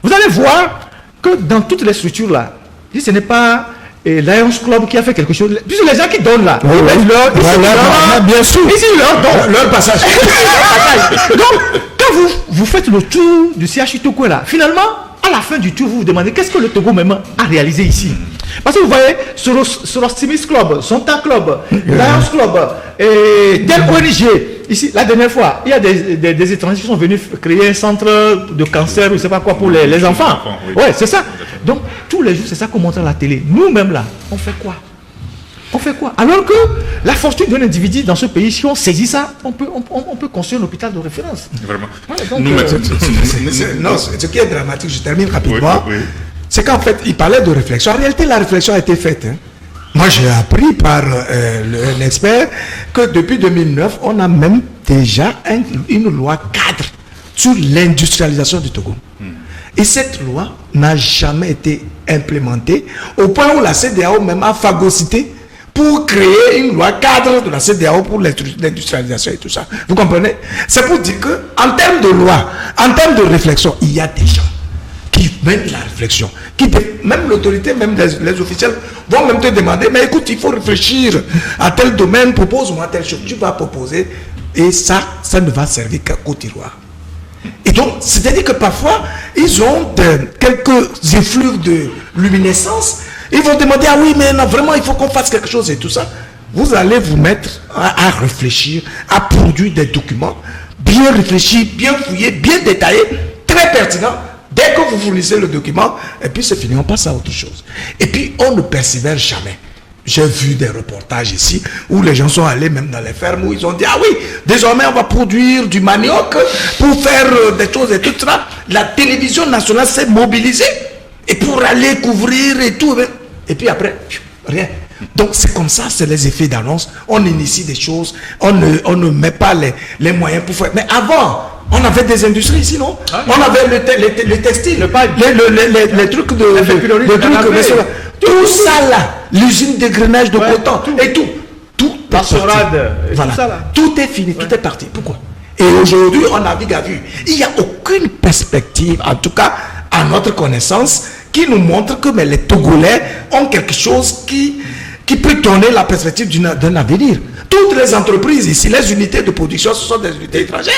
Vous allez voir que dans toutes les structures là, si ce n'est pas Lions Club qui a fait quelque chose, puisque les gens qui donnent là, bien sûr, ici leur don, leur passage. Donc, quand vous faites le tour du CHU tout coin là, finalement, à la fin du tour, vous vous demandez qu'est-ce que le Togo même a réalisé ici. Parce que vous voyez, Soros Timis Club, Sonta Club, Lions Club, tel ONG, ici, la dernière fois, il y a des étrangers qui sont venus créer un centre de cancer ou je ne sais pas quoi pour les enfants. Oui. Ouais, c'est ça. Donc, tous les jours, c'est ça qu'on montre à la télé. Nous-mêmes, là, on fait quoi? On fait quoi? Alors que la fortune d'un individu dans ce pays, si on saisit ça, on peut construire un hôpital de référence. Vraiment. Ouais, donc, Non, ce qui est dramatique, je termine rapidement, Oui. c'est qu'en fait, il parlait de réflexion. En réalité, la réflexion a été faite. Hein. Moi, j'ai appris par un expert que depuis 2009, on a même déjà une loi cadre sur l'industrialisation du Togo. Et cette loi n'a jamais été implémentée au point où la CEDEAO même a phagocyté pour créer une loi cadre de la CEDEAO pour l'industrialisation et tout ça. Vous comprenez? C'est pour dire qu'en termes de loi, en termes de réflexion, il y a des gens qui mènent la réflexion. Même l'autorité, même les officiels vont même te demander, mais écoute, il faut réfléchir à tel domaine, propose-moi telle chose. Tu vas proposer et ça ne va servir qu'au tiroir. Et donc, c'est-à-dire que parfois, ils ont quelques effluves de luminescence. Ils vont demander, ah oui, mais non, vraiment, il faut qu'on fasse quelque chose et tout ça. Vous allez vous mettre à réfléchir, à produire des documents bien réfléchis, bien fouillés, bien détaillés, très pertinents. Dès que vous fournissez le document, et puis c'est fini, on passe à autre chose. Et puis, on ne persévère jamais. J'ai vu des reportages ici où les gens sont allés même dans les fermes où ils ont dit, ah oui, désormais on va produire du manioc pour faire des choses et tout ça. La télévision nationale s'est mobilisée et pour aller couvrir et tout. Et puis après, rien. Donc c'est comme ça, c'est les effets d'annonce. On initie des choses, on ne met pas les moyens pour faire. Mais avant, on avait des industries ici, non? On avait le textile, les trucs de... Tout ça là, l'usine d'égrenage de coton et tout. La sorade, voilà. tout ça là. Tout est fini, tout est parti. Pourquoi? Et aujourd'hui, on navigue à vue. Il n'y a aucune perspective, en tout cas à notre connaissance, qui nous montre que les Togolais ont quelque chose qui peut donner la perspective d'un avenir. Toutes les entreprises ici, les unités de production, ce sont des unités étrangères.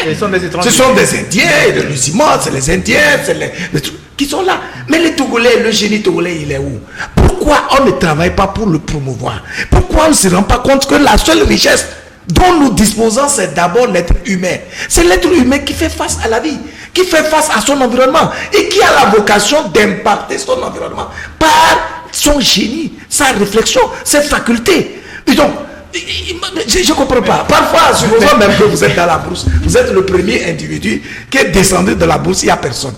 Ce sont des Indiens, de l'Usimont, c'est les Indiens, c'est les trucs qui sont là. Mais les Togolais, le génie togolais, il est où? Pourquoi on ne travaille pas pour le promouvoir? Pourquoi on ne se rend pas compte que la seule richesse dont nous disposons, c'est d'abord l'être humain. C'est l'être humain qui fait face à la vie, qui fait face à son environnement et qui a la vocation d'impacter son environnement par son génie, sa réflexion, ses facultés. Et donc, je ne comprends pas. Parfois, supposons même que vous êtes dans la bourse, vous êtes le premier individu qui est descendu de la bourse, il n'y a personne.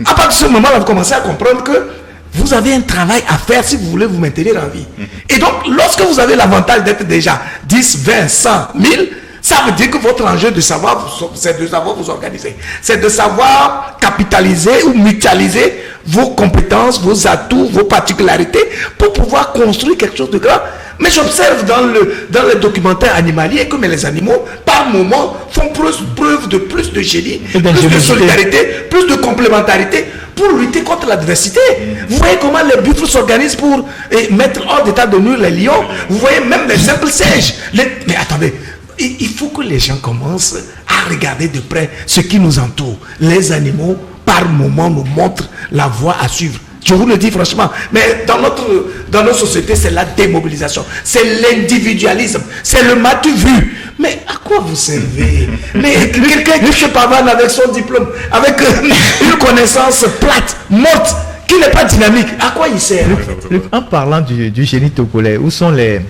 À partir de ce moment-là, vous commencez à comprendre que vous avez un travail à faire si vous voulez vous maintenir en vie. Et donc, lorsque vous avez l'avantage d'être déjà 10, 20, 100, 1000, ça veut dire que votre enjeu de savoir, c'est de savoir vous organiser. C'est de savoir capitaliser ou mutualiser vos compétences, vos atouts, vos particularités pour pouvoir construire quelque chose de grand. Mais j'observe dans le documentaire animalier que les animaux, par moment, font preuve de plus de génie, plus de solidarité, plus de complémentarité pour lutter contre l'adversité. Vous voyez comment les buffles s'organisent pour mettre hors d'état de nuire les lions. Vous voyez même les simples singes. Mais attendez, il faut que les gens commencent à regarder de près ce qui nous entoure. Les animaux, par moment, nous montrent la voie à suivre. Je vous le dis franchement, mais dans nos sociétés, c'est la démobilisation, c'est l'individualisme, c'est le m'as-tu vu. Mais à quoi vous servez? Mais quelqu'un qui se pavane avec son diplôme, avec une connaissance plate, morte, qui n'est pas dynamique, à quoi il sert? En parlant du génie togolais, où sont les...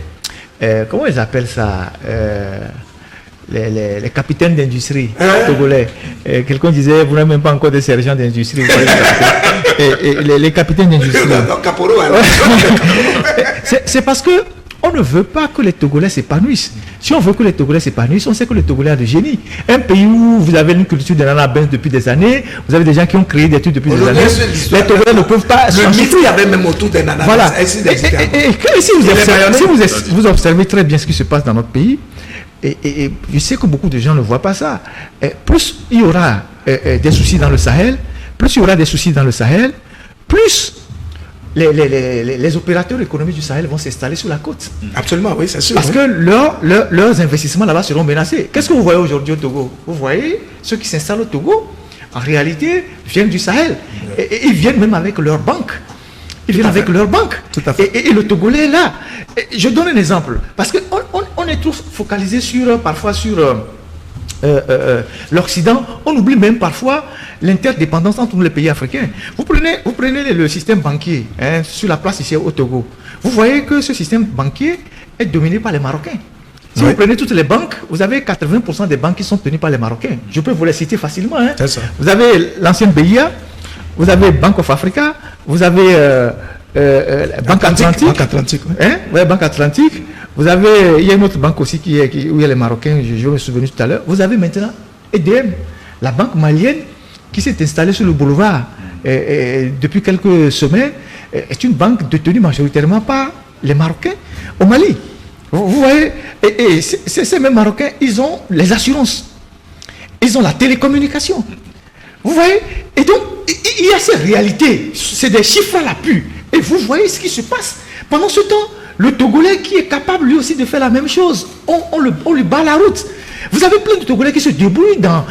comment ils appellent ça les capitaines d'industrie togolais. Quelqu'un disait, vous n'avez même pas encore des sergents d'industrie. Les capitaines d'industrie. C'est parce que on ne veut pas que les Togolais s'épanouissent. Si on veut que les Togolais s'épanouissent, on sait que les Togolais ont de génie. Un pays où vous avez une culture de l'anabens depuis des années, vous avez des gens qui ont créé des trucs depuis des années. Les Togolais ne peuvent pas... Le mythe, il y avait même autour des ananas. Voilà. Et si vous observez très bien ce qui se passe dans notre pays, et je sais que beaucoup de gens ne voient pas ça. Plus il y aura des soucis dans le Sahel, plus il y aura des soucis dans le Sahel, plus les opérateurs économiques du Sahel vont s'installer sur la côte. Absolument, oui, c'est sûr. Parce que leurs investissements là-bas seront menacés. Qu'est-ce que vous voyez aujourd'hui au Togo? Vous voyez ceux qui s'installent au Togo, en réalité, viennent du Sahel. Et ils viennent même avec leur banque. Ils viennent avec leur banque. Tout à fait. Et le Togolais est là. Je donne un exemple. Parce qu'on est tous focalisés parfois sur l'Occident, on oublie même parfois l'interdépendance entre les pays africains. Vous prenez le système banquier sur la place ici au Togo. Vous voyez que ce système banquier est dominé par les Marocains. Si vous prenez toutes les banques, vous avez 80% des banques qui sont tenues par les Marocains. Je peux vous les citer facilement. C'est ça. Vous avez l'ancienne BIA, vous avez Bank of Africa, vous avez Banque Atlantique. Banque Atlantique, oui. Banque Atlantique. Vous avez, il y a une autre banque aussi où il y a les Marocains, je me souviens tout à l'heure. Vous avez maintenant EDM, la banque malienne qui s'est installée sur le boulevard depuis quelques semaines, est une banque détenue majoritairement par les Marocains au Mali. Vous voyez, et ces mêmes Marocains, ils ont les assurances, ils ont la télécommunication. Vous voyez, et donc, il y a ces réalités, c'est des chiffres à l'appui. Et vous voyez ce qui se passe. Pendant ce temps, le Togolais qui est capable lui aussi de faire la même chose, on lui bat la route. Vous avez plein de Togolais qui se débrouillent dans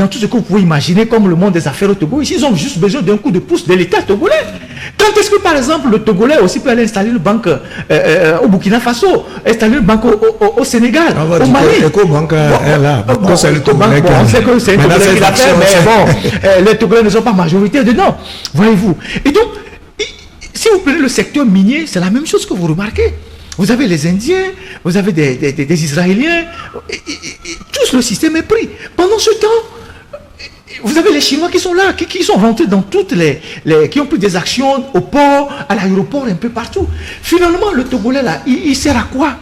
tout ce que vous pouvez imaginer comme le monde des affaires au Togo. Ici, ils ont juste besoin d'un coup de pouce de l'État togolais. Quand est-ce que, par exemple, le Togolais aussi peut aller installer une banque au Burkina Faso, installer une banque au Sénégal, au Mali? Ecobank est là. On sait que c'est un Togolais qui l'a fait, mais bon, les Togolais ne sont pas majoritaires dedans. Voyez-vous. Et donc, si vous prenez le secteur minier, c'est la même chose que vous remarquez. Vous avez les Indiens, vous avez des Israéliens, tout le système est pris. Pendant ce temps, vous avez les Chinois qui sont là, qui sont rentrés dans toutes qui ont pris des actions au port, à l'aéroport, un peu partout. Finalement, le Togolais là, il sert à quoi?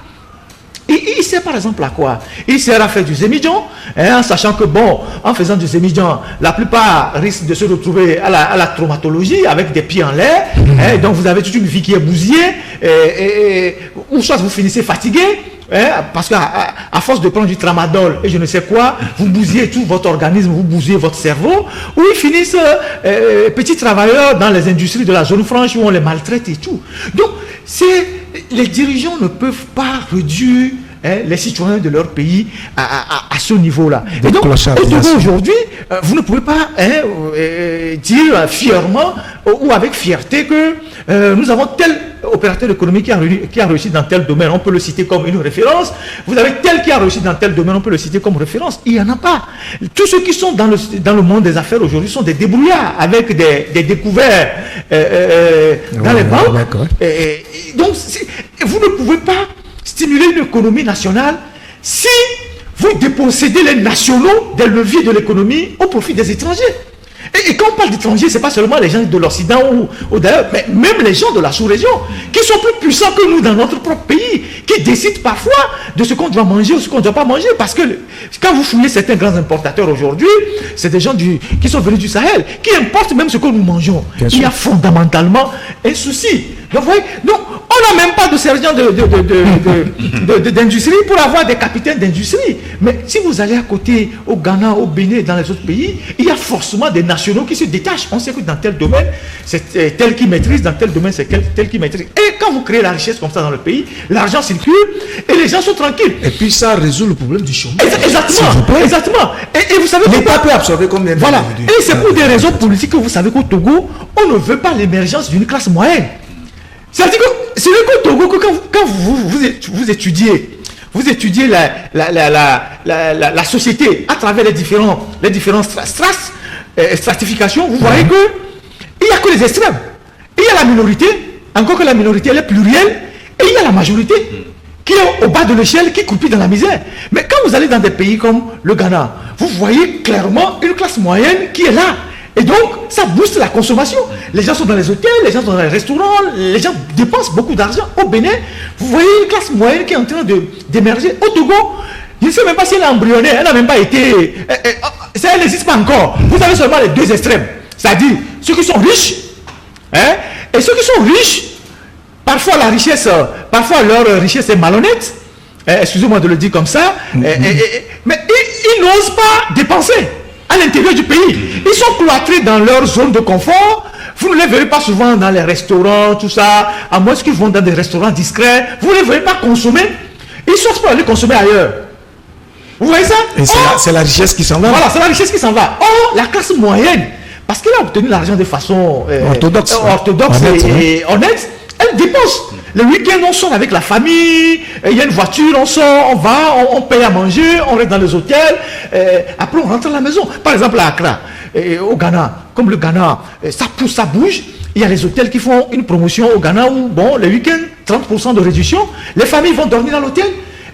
Il sert par exemple à quoi? Il sert à faire du zémidjan, en sachant que bon, en faisant du zémidjan, la plupart risquent de se retrouver à la traumatologie avec des pieds en l'air. Donc vous avez toute une vie qui est bousillée, ou soit vous finissez fatigué, parce qu'à force de prendre du tramadol et je ne sais quoi, vous bousillez tout votre organisme, vous bousillez votre cerveau, ou ils finissent petits travailleurs dans les industries de la zone franche où on les maltraite et tout. Donc les dirigeants ne peuvent pas réduire les citoyens de leur pays à ce niveau-là. Et donc, aujourd'hui, vous ne pouvez pas dire fièrement ou avec fierté que nous avons tel opérateur économique qui a réussi dans tel domaine, on peut le citer comme une référence. Vous avez tel qui a réussi dans tel domaine, on peut le citer comme référence. Il n'y en a pas. Tous ceux qui sont dans le monde des affaires aujourd'hui sont des débrouillards avec des découvertes dans les banques. Donc, vous ne pouvez pas stimuler une économie nationale si vous dépossédez les nationaux des leviers de l'économie au profit des étrangers. Et quand on parle d'étrangers, ce n'est pas seulement les gens de l'Occident ou d'ailleurs, mais même les gens de la sous-région qui sont plus puissants que nous dans notre propre pays, qui décident parfois de ce qu'on doit manger ou ce qu'on ne doit pas manger. Parce que quand vous fouillez certains grands importateurs aujourd'hui, c'est des gens qui sont venus du Sahel, qui importent même ce que nous mangeons. Il y a fondamentalement un souci. Donc, vous voyez, donc, on n'a même pas de sergent d'industrie pour avoir des capitaines d'industrie. Mais si vous allez à côté, au Ghana, au Bénin, dans les autres pays, il y a forcément des nationaux qui se détachent. On sait que dans tel domaine, c'est tel qui maîtrise, dans tel domaine, c'est tel qui maîtrise. Et quand vous créez la richesse comme ça dans le pays, l'argent circule et les gens sont tranquilles. Et puis ça résout le problème du chômage. Exactement. Et vous savez l'État peut absorber combien d'individus. Et c'est pour des raisons politiques que vous savez qu'au Togo, on ne veut pas l'émergence d'une classe moyenne. C'est-à-dire que c'est le Togo que quand vous étudiez la société à travers les différentes stratifications, vous voyez que il n'y a que les extrêmes. Il y a la minorité, encore que la minorité elle est plurielle, et il y a la majorité qui est au bas de l'échelle, qui croupit dans la misère. Mais quand vous allez dans des pays comme le Ghana, vous voyez clairement une classe moyenne qui est là. Et donc, ça booste la consommation. Les gens sont dans les hôtels, les gens sont dans les restaurants, les gens dépensent beaucoup d'argent. Au Bénin, vous voyez une classe moyenne qui est en train d'émerger. Au Togo, je ne sais même pas si elle est embryonnaire, elle n'a même pas été... elle n'existe pas encore. Vous avez seulement les deux extrêmes. C'est-à-dire, ceux qui sont riches, et ceux qui sont riches, parfois leur richesse est malhonnête. Excusez-moi de le dire comme ça. Mais ils n'osent pas dépenser à l'intérieur du pays. Ils sont cloîtrés dans leur zone de confort. Vous ne les verrez pas souvent dans les restaurants, tout ça, à moins qu'ils vont dans des restaurants discrets. Vous ne les verrez pas consommer. Ils sortent pour aller consommer ailleurs. Vous voyez ça? Et c'est la richesse qui s'en va. Voilà, c'est la richesse qui s'en va. Or, la classe moyenne, parce qu'elle a obtenu l'argent de façon orthodoxe et honnête, elle dépense. Le week-end, on sort avec la famille, il y a une voiture, on sort, on va, on paye à manger, on reste dans les hôtels, après on rentre à la maison. Par exemple, à Accra, au Ghana, comme le Ghana, ça pousse, ça bouge. Il y a les hôtels qui font une promotion au Ghana où, bon, le week-end, 30% de réduction. Les familles vont dormir dans l'hôtel.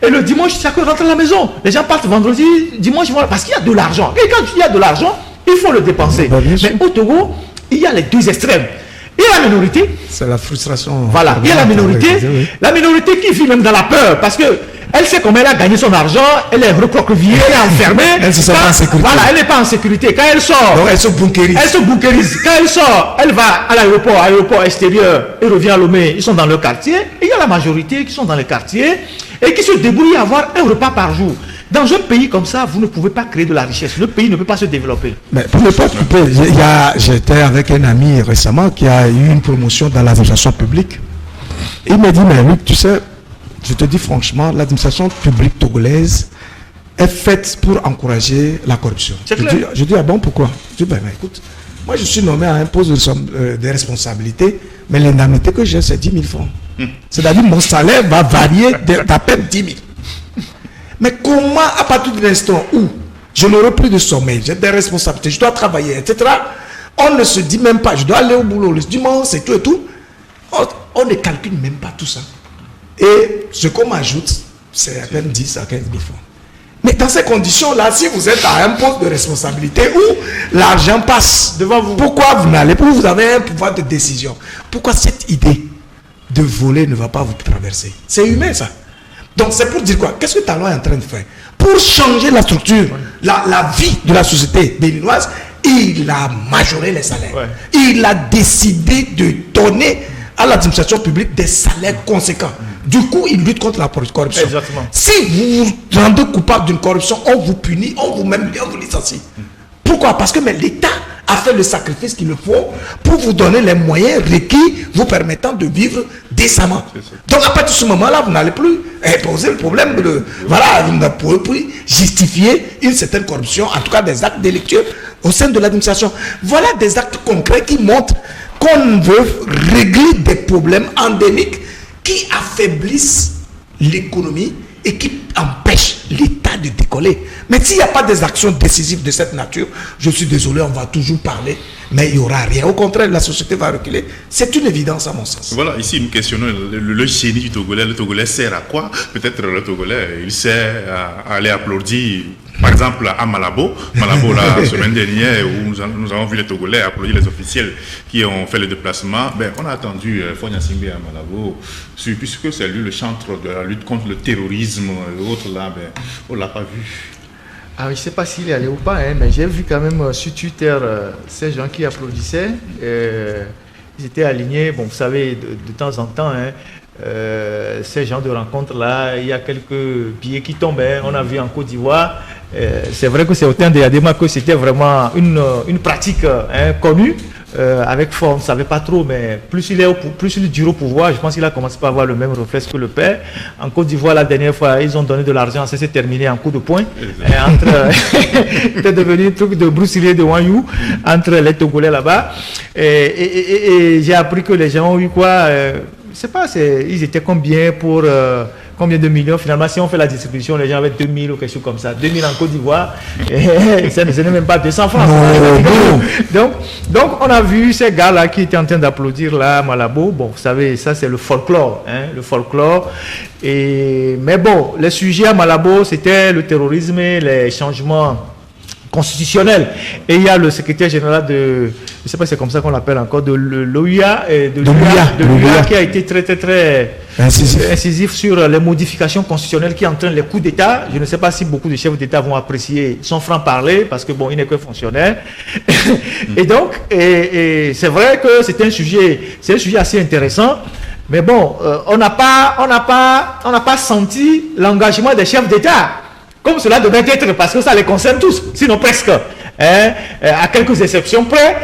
Et le dimanche, chacun rentre à la maison. Les gens partent vendredi, dimanche, parce qu'il y a de l'argent. Et quand il y a de l'argent, il faut le dépenser. Mais au Togo, il y a les deux extrêmes. Il y a la minorité. C'est la frustration. Voilà. Il y a la minorité. La minorité qui vit même dans la peur. Parce que elle sait comment elle a gagné son argent, elle est recroquevillée, elle est enfermée. Elle se sent pas en sécurité. Voilà, elle n'est pas en sécurité. Quand elle sort, donc elle se bunkérise. Elle se bunkérise. Quand elle sort, elle va à l'aéroport extérieur, et revient à Lomé. Ils sont dans leur quartier. Et il y a la majorité qui sont dans les quartiers et qui se débrouillent à avoir un repas par jour. Dans un pays comme ça, vous ne pouvez pas créer de la richesse. Le pays ne peut pas se développer. Mais pour ne pas couper, j'étais avec un ami récemment qui a eu une promotion dans l'administration publique. Il m'a dit, mais Luc, tu sais, je te dis franchement, l'administration publique togolaise est faite pour encourager la corruption. Je dis, ah bon, pourquoi? Je dis, ben écoute, moi je suis nommé à un poste de responsabilité, mais l'indemnité que j'ai, c'est 10 000 francs. C'est-à-dire mon salaire va varier d'à peine 10 000. Mais comment, à partir de l'instant où je n'aurai plus de sommeil, j'ai des responsabilités, je dois travailler, etc., on ne se dit même pas, je dois aller au boulot le dimanche, c'est tout et tout, on ne calcule même pas tout ça. Et ce qu'on m'ajoute, c'est à peine 10 à 15 000 francs. Mais dans ces conditions-là, si vous êtes à un poste de responsabilité où l'argent passe devant vous, pourquoi vous n'allez pas, vous avez un pouvoir de décision? Pourquoi cette idée de voler ne va pas vous traverser? C'est humain ça. Donc c'est pour dire quoi? Qu'est-ce que Talon est en train de faire? Pour changer la structure, la vie de la société béninoise, il a majoré les salaires. Ouais. Il a décidé de donner à l'administration publique des salaires conséquents. Du coup, il lutte contre la corruption. Exactement. Si vous vous rendez coupable d'une corruption, on vous punit, on vous licencie. Pourquoi? Parce que l'État a fait le sacrifice qu'il faut pour vous donner les moyens requis vous permettant de vivre décemment. Donc à partir de ce moment-là, vous n'allez plus poser le problème de... Voilà, vous ne pouvez plus justifier une certaine corruption, en tout cas des actes délictueux au sein de l'administration. Voilà des actes concrets qui montrent qu'on veut régler des problèmes endémiques qui affaiblissent l'économie et qui empêchent l'État de décoller. Mais s'il n'y a pas des actions décisives de cette nature, je suis désolé, on va toujours parler, mais il n'y aura rien. Au contraire, la société va reculer. C'est une évidence à mon sens. Voilà, ici nous questionnons le génie du Togolais. Le Togolais sert à quoi? Peut-être le Togolais, il sert à aller applaudir. Par exemple, à Malabo, la semaine dernière, où nous avons vu les Togolais applaudir les officiels qui ont fait le déplacement, on a attendu Fonia Simbe à Malabo, puisque c'est lui le chantre de la lutte contre le terrorisme et autres là, on ne l'a pas vu. Ah, je ne sais pas s'il est allé ou pas, mais j'ai vu quand même sur Twitter ces gens qui applaudissaient. Ils étaient alignés, bon, vous savez, de temps en temps, ces gens de rencontres-là, il y a quelques billets qui tombent. On a vu en Côte d'Ivoire. C'est vrai que c'est au temps de Yadema que c'était vraiment une pratique connue. Avec Ford, on ne savait pas trop, mais plus il dure au pouvoir, je pense qu'il a commencé à avoir le même réflexe que le père. En Côte d'Ivoire, la dernière fois, ils ont donné de l'argent, ça s'est terminé en coup de poing. C'était devenu un truc de Bruce Lee de Wang Yu entre les Togolais là-bas. Et j'ai appris que les gens ont eu quoi je sais pas, ils étaient combien pour combien de millions finalement? Si on fait la distribution, les gens avaient 2000 ou quelque chose comme ça. 2000 en Côte d'Ivoire, ce n'est même pas 200 francs. Donc on a vu ces gars-là qui étaient en train d'applaudir là à Malabo. Bon, vous savez, ça c'est le folklore. Le folklore. Mais bon, le sujet à Malabo, c'était le terrorisme et les changements constitutionnel. Et il y a le secrétaire général de, je ne sais pas si c'est comme ça qu'on l'appelle encore, de l'OUA, qui a été très incisif sur les modifications constitutionnelles qui entraînent les coups d'État. Je ne sais pas si beaucoup de chefs d'État vont apprécier son franc-parler, parce que bon, il n'est que fonctionnaire. Et donc, c'est vrai que c'est un sujet assez intéressant. Mais bon, on n'a pas senti l'engagement des chefs d'État. Comme cela devait être, parce que ça les concerne tous, sinon presque. À quelques exceptions près,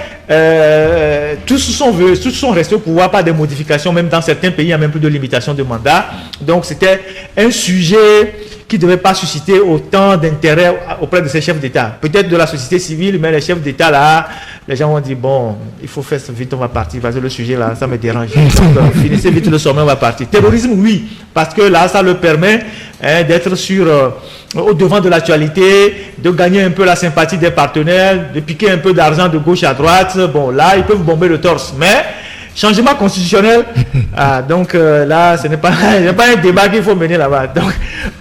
tous sont restés au pouvoir par des modifications, même dans certains pays, il n'y a même plus de limitation de mandat. Donc c'était un sujet qui ne devait pas susciter autant d'intérêt auprès de ces chefs d'État. Peut-être de la société civile, mais les chefs d'État, là, les gens vont dire, bon, il faut faire vite, on va partir. Parce que le sujet, là, ça me dérange. Donc, finissez vite le sommet, on va partir. Terrorisme, oui, parce que là, ça leur permet d'être au devant de l'actualité, de gagner un peu la sympathie des partenaires, de piquer un peu d'argent de gauche à droite. Bon, là, ils peuvent bomber le torse. Mais changement constitutionnel, donc là, ce n'est pas un débat qu'il faut mener là-bas. Donc,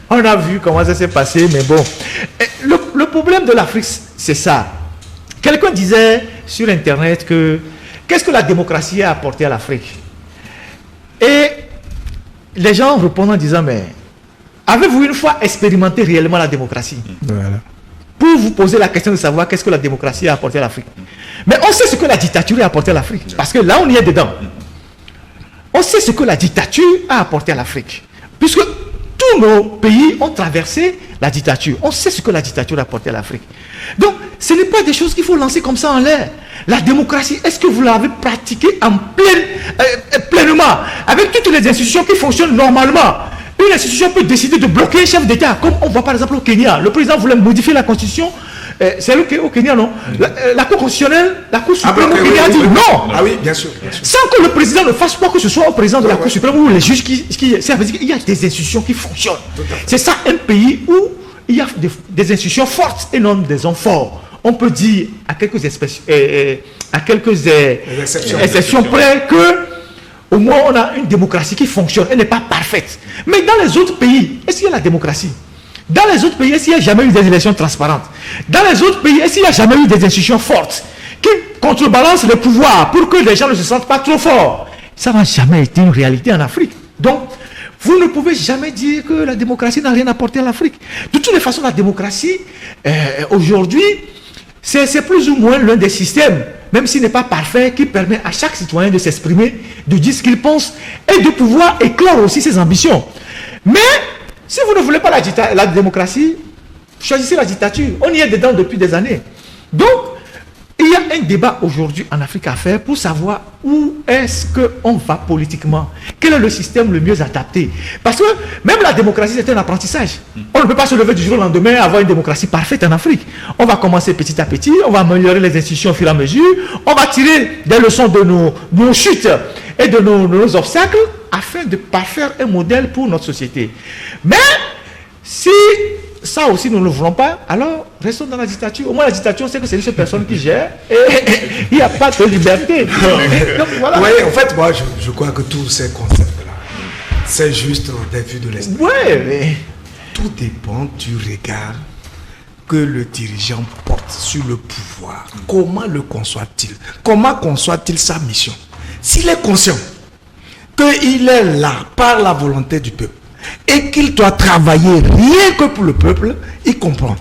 on a vu comment ça s'est passé, mais bon. Le problème de l'Afrique, c'est ça. Quelqu'un disait sur Internet que qu'est-ce que la démocratie a apporté à l'Afrique? Et les gens répondent en disant, mais avez-vous une fois expérimenté réellement la démocratie? Voilà. Pour vous poser la question de savoir qu'est-ce que la démocratie a apporté à l'Afrique. Mais on sait ce que la dictature a apporté à l'Afrique. Parce que là, on y est dedans. On sait ce que la dictature a apporté à l'Afrique. Puisque tous nos pays ont traversé la dictature. On sait ce que la dictature a apporté à l'Afrique. Donc, ce n'est pas des choses qu'il faut lancer comme ça en l'air. La démocratie, est-ce que vous l'avez pratiquée pleinement, avec toutes les institutions qui fonctionnent normalement? Une institution peut décider de bloquer un chef d'État, comme on voit par exemple au Kenya. Le président voulait modifier la constitution. C'est au Kenya, non? La Cour constitutionnelle, la Cour suprême au Kenya a dit non. Ah oui, bien sûr. Sans que le président ne fasse quoi que ce soit au président de la Cour suprême ou les juges ça veut dire qu'il y a des institutions qui fonctionnent. C'est ça un pays où il y a des institutions fortes et non des hommes forts. On peut dire à quelques exceptions près que au moins, on a une démocratie qui fonctionne. Elle n'est pas parfaite. Mais dans les autres pays, est-ce qu'il y a la démocratie? Dans les autres pays, est-ce qu'il n'y a jamais eu des élections transparentes? Dans les autres pays, est-ce qu'il n'y a jamais eu des institutions fortes qui contrebalancent le pouvoir pour que les gens ne se sentent pas trop forts? Ça n'a jamais été une réalité en Afrique. Donc, vous ne pouvez jamais dire que la démocratie n'a rien apporté à l'Afrique. De toutes les façons, la démocratie, aujourd'hui, c'est plus ou moins l'un des systèmes, même s'il n'est pas parfait, qui permet à chaque citoyen de s'exprimer, de dire ce qu'il pense et de pouvoir éclore aussi ses ambitions. Mais si vous ne voulez pas la démocratie, choisissez la dictature. On y est dedans depuis des années. Donc, il y a un débat aujourd'hui en Afrique à faire pour savoir où est-ce qu'on va politiquement. Quel est le système le mieux adapté? Parce que même la démocratie, c'est un apprentissage. On ne peut pas se lever du jour au lendemain et avoir une démocratie parfaite en Afrique. On va commencer petit à petit, on va améliorer les institutions au fur et à mesure, on va tirer des leçons de nos chutes et de nos obstacles afin de parfaire un modèle pour notre société. Mais si ça aussi nous ne le voulons pas, alors restons dans la dictature. Au moins la dictature, c'est que c'est une seule personne qui gère et il n'y a pas de liberté. Donc, voilà. Oui, en fait, moi je crois que tous ces concepts-là, c'est juste des vues de l'esprit. Oui, mais tout dépend du regard que le dirigeant porte sur le pouvoir. Comment le conçoit-il? Comment conçoit-il sa mission? S'il est conscient qu'il est là par la volonté du peuple, et qu'il doit travailler rien que pour le peuple, il comprend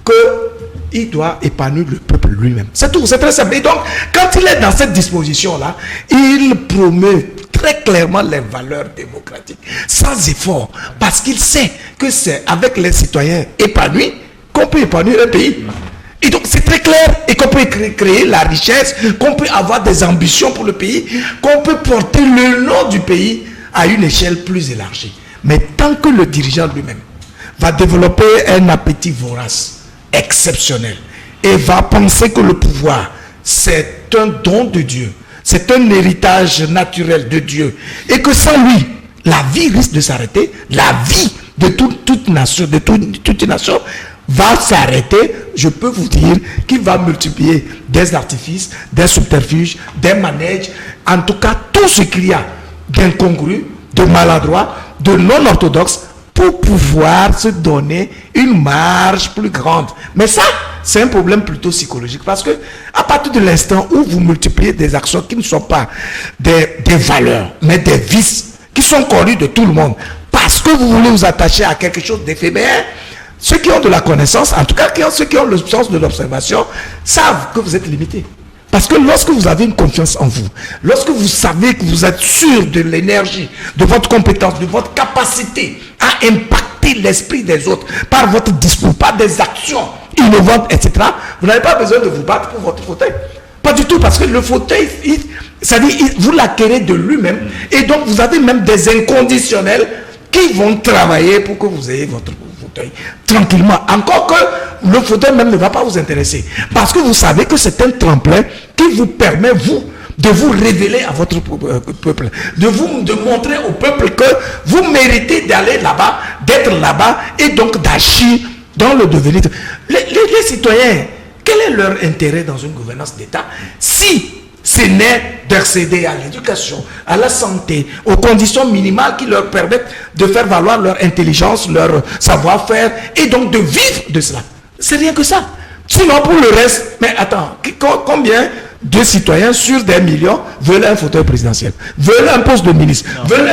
qu'il doit épanouir le peuple lui-même. C'est tout, c'est très simple. Et donc, quand il est dans cette disposition-là, il promeut très clairement les valeurs démocratiques, sans effort, parce qu'il sait que c'est avec les citoyens épanouis qu'on peut épanouir un pays. Et donc, c'est très clair, et qu'on peut créer la richesse, qu'on peut avoir des ambitions pour le pays, qu'on peut porter le nom du pays à une échelle plus élargie. Mais tant que le dirigeant lui-même va développer un appétit vorace, exceptionnel, et va penser que le pouvoir, c'est un don de Dieu, c'est un héritage naturel de Dieu, et que sans lui, la vie risque de s'arrêter, la vie de toute nation, de toute une nation, va s'arrêter, je peux vous dire qu'il va multiplier des artifices, des subterfuges, des manèges, en tout cas tout ce qu'il y a d'incongru, de maladroit, de non orthodoxe, pour pouvoir se donner une marge plus grande. Mais ça, c'est un problème plutôt psychologique, parce que à partir de l'instant où vous multipliez des actions qui ne sont pas des valeurs, mais des vices qui sont connus de tout le monde, parce que vous voulez vous attacher à quelque chose d'éphémère, ceux qui ont de la connaissance, en tout cas ceux qui ont le sens de l'observation, savent que vous êtes limité. Parce que lorsque vous avez une confiance en vous, lorsque vous savez que vous êtes sûr de l'énergie, de votre compétence, de votre capacité à impacter l'esprit des autres par votre discours, par des actions innovantes, etc., vous n'avez pas besoin de vous battre pour votre fauteuil. Pas du tout, parce que le fauteuil, vous l'acquérez de lui-même, et donc vous avez même des inconditionnels qui vont travailler pour que vous ayez votre fauteuil tranquillement. Encore que le fauteuil même ne va pas vous intéresser. Parce que vous savez que c'est un tremplin qui vous permet, vous, de vous révéler à votre peuple, de montrer au peuple que vous méritez d'aller là-bas, d'être là-bas et donc d'agir dans le devenir. Les citoyens, quel est leur intérêt dans une gouvernance d'État si ce n'est d'accéder à l'éducation, à la santé, aux conditions minimales qui leur permettent de faire valoir leur intelligence, leur savoir-faire et donc de vivre de cela. C'est rien que ça. Sinon pour le reste, mais attends, combien de citoyens sur des millions veulent un fauteuil présidentiel, veulent un poste de ministre, veulent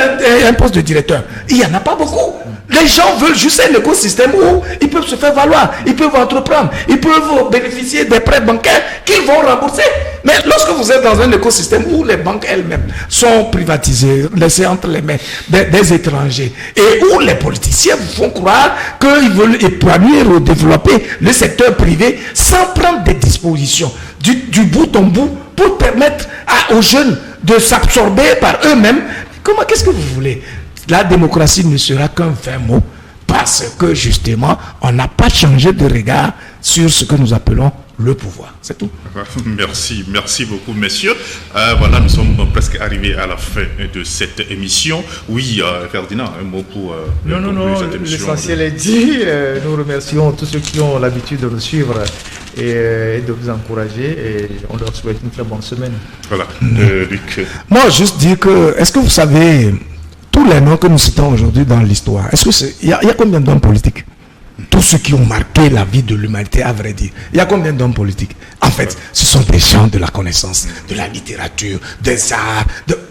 un poste de directeur? Il n'y en a pas beaucoup. Les gens veulent juste un écosystème où ils peuvent se faire valoir, ils peuvent entreprendre, ils peuvent bénéficier des prêts bancaires qu'ils vont rembourser. Mais lorsque vous êtes dans un écosystème où les banques elles-mêmes sont privatisées, laissées entre les mains des étrangers, et où les politiciens vous font croire qu'ils veulent épanouir ou développer le secteur privé sans prendre des dispositions du bout en bout pour permettre aux jeunes de s'absorber par eux-mêmes, qu'est-ce que vous voulez? La démocratie ne sera qu'un vain mot parce que justement, on n'a pas changé de regard sur ce que nous appelons le pouvoir. C'est tout. Merci beaucoup, messieurs. Voilà, nous sommes presque arrivés à la fin de cette émission. Oui, Ferdinand, un mot pour... Non, l'essentiel est dit. Nous remercions tous ceux qui ont l'habitude de nous suivre et de vous encourager, et on leur souhaite une très bonne semaine. Voilà, Luc. Moi, juste dire que, est-ce que vous savez, tous les noms que nous citons aujourd'hui dans l'histoire, est-ce que il y a combien d'hommes politiques? Tous ceux qui ont marqué la vie de l'humanité, à vrai dire. Il y a combien d'hommes politiques? En fait, ce sont des gens de la connaissance, de la littérature, des arts.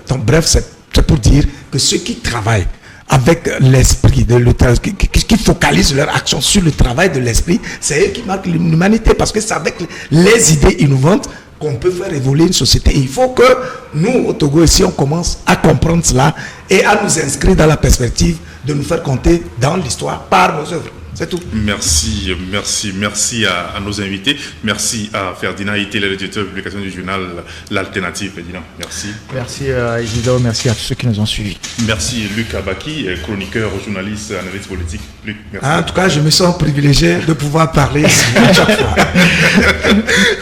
Donc, bref, c'est pour dire que ceux qui travaillent avec l'esprit, qui focalisent leur action sur le travail de l'esprit, c'est eux qui marquent l'humanité. Parce que c'est avec les idées innovantes qu'on peut faire évoluer une société. Et il faut que nous, au Togo, ici, on commence à comprendre cela et à nous inscrire dans la perspective de nous faire compter dans l'histoire par nos œuvres. C'est tout. Merci à nos invités. Merci à Ferdinand Ité, le directeur de publication du journal L'Alternative. Ferdinand, merci. Merci à Isidore, merci à tous ceux qui nous ont suivis. Merci Luc Abaki, chroniqueur, journaliste, analyste politique. Luc, merci. En tout cas, je me sens privilégié de pouvoir parler à chaque fois.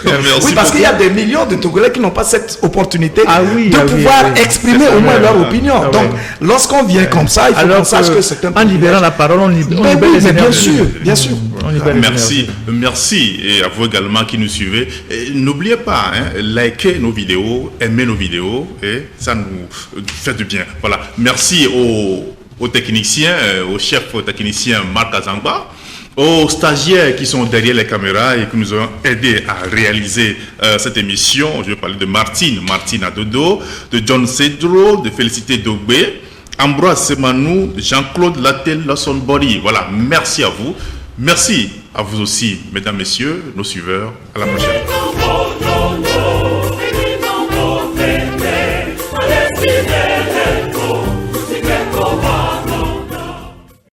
Merci parce qu'il y a des millions de Togolais qui n'ont pas cette opportunité de pouvoir exprimer au moins leur opinion. Donc, lorsqu'on vient comme ça, il faut qu'on sache que c'est un privilège. En libérant la parole, on libère les énergies. Bien sûr. Merci. Et à vous également qui nous suivez. N'oubliez pas, likez nos vidéos, aimez nos vidéos, et ça nous fait du bien. Voilà. Merci aux techniciens, au chef technicien Marc Azangba, aux stagiaires qui sont derrière les caméras et qui nous ont aidés à réaliser cette émission. Je vais parler de Martine Adodo, de John Cedro, de Félicité Dogbe, Ambroise Semanou, Jean-Claude Latel, Lasson Bori. Voilà, merci à vous. Merci à vous aussi, mesdames, messieurs, nos suiveurs. À la prochaine.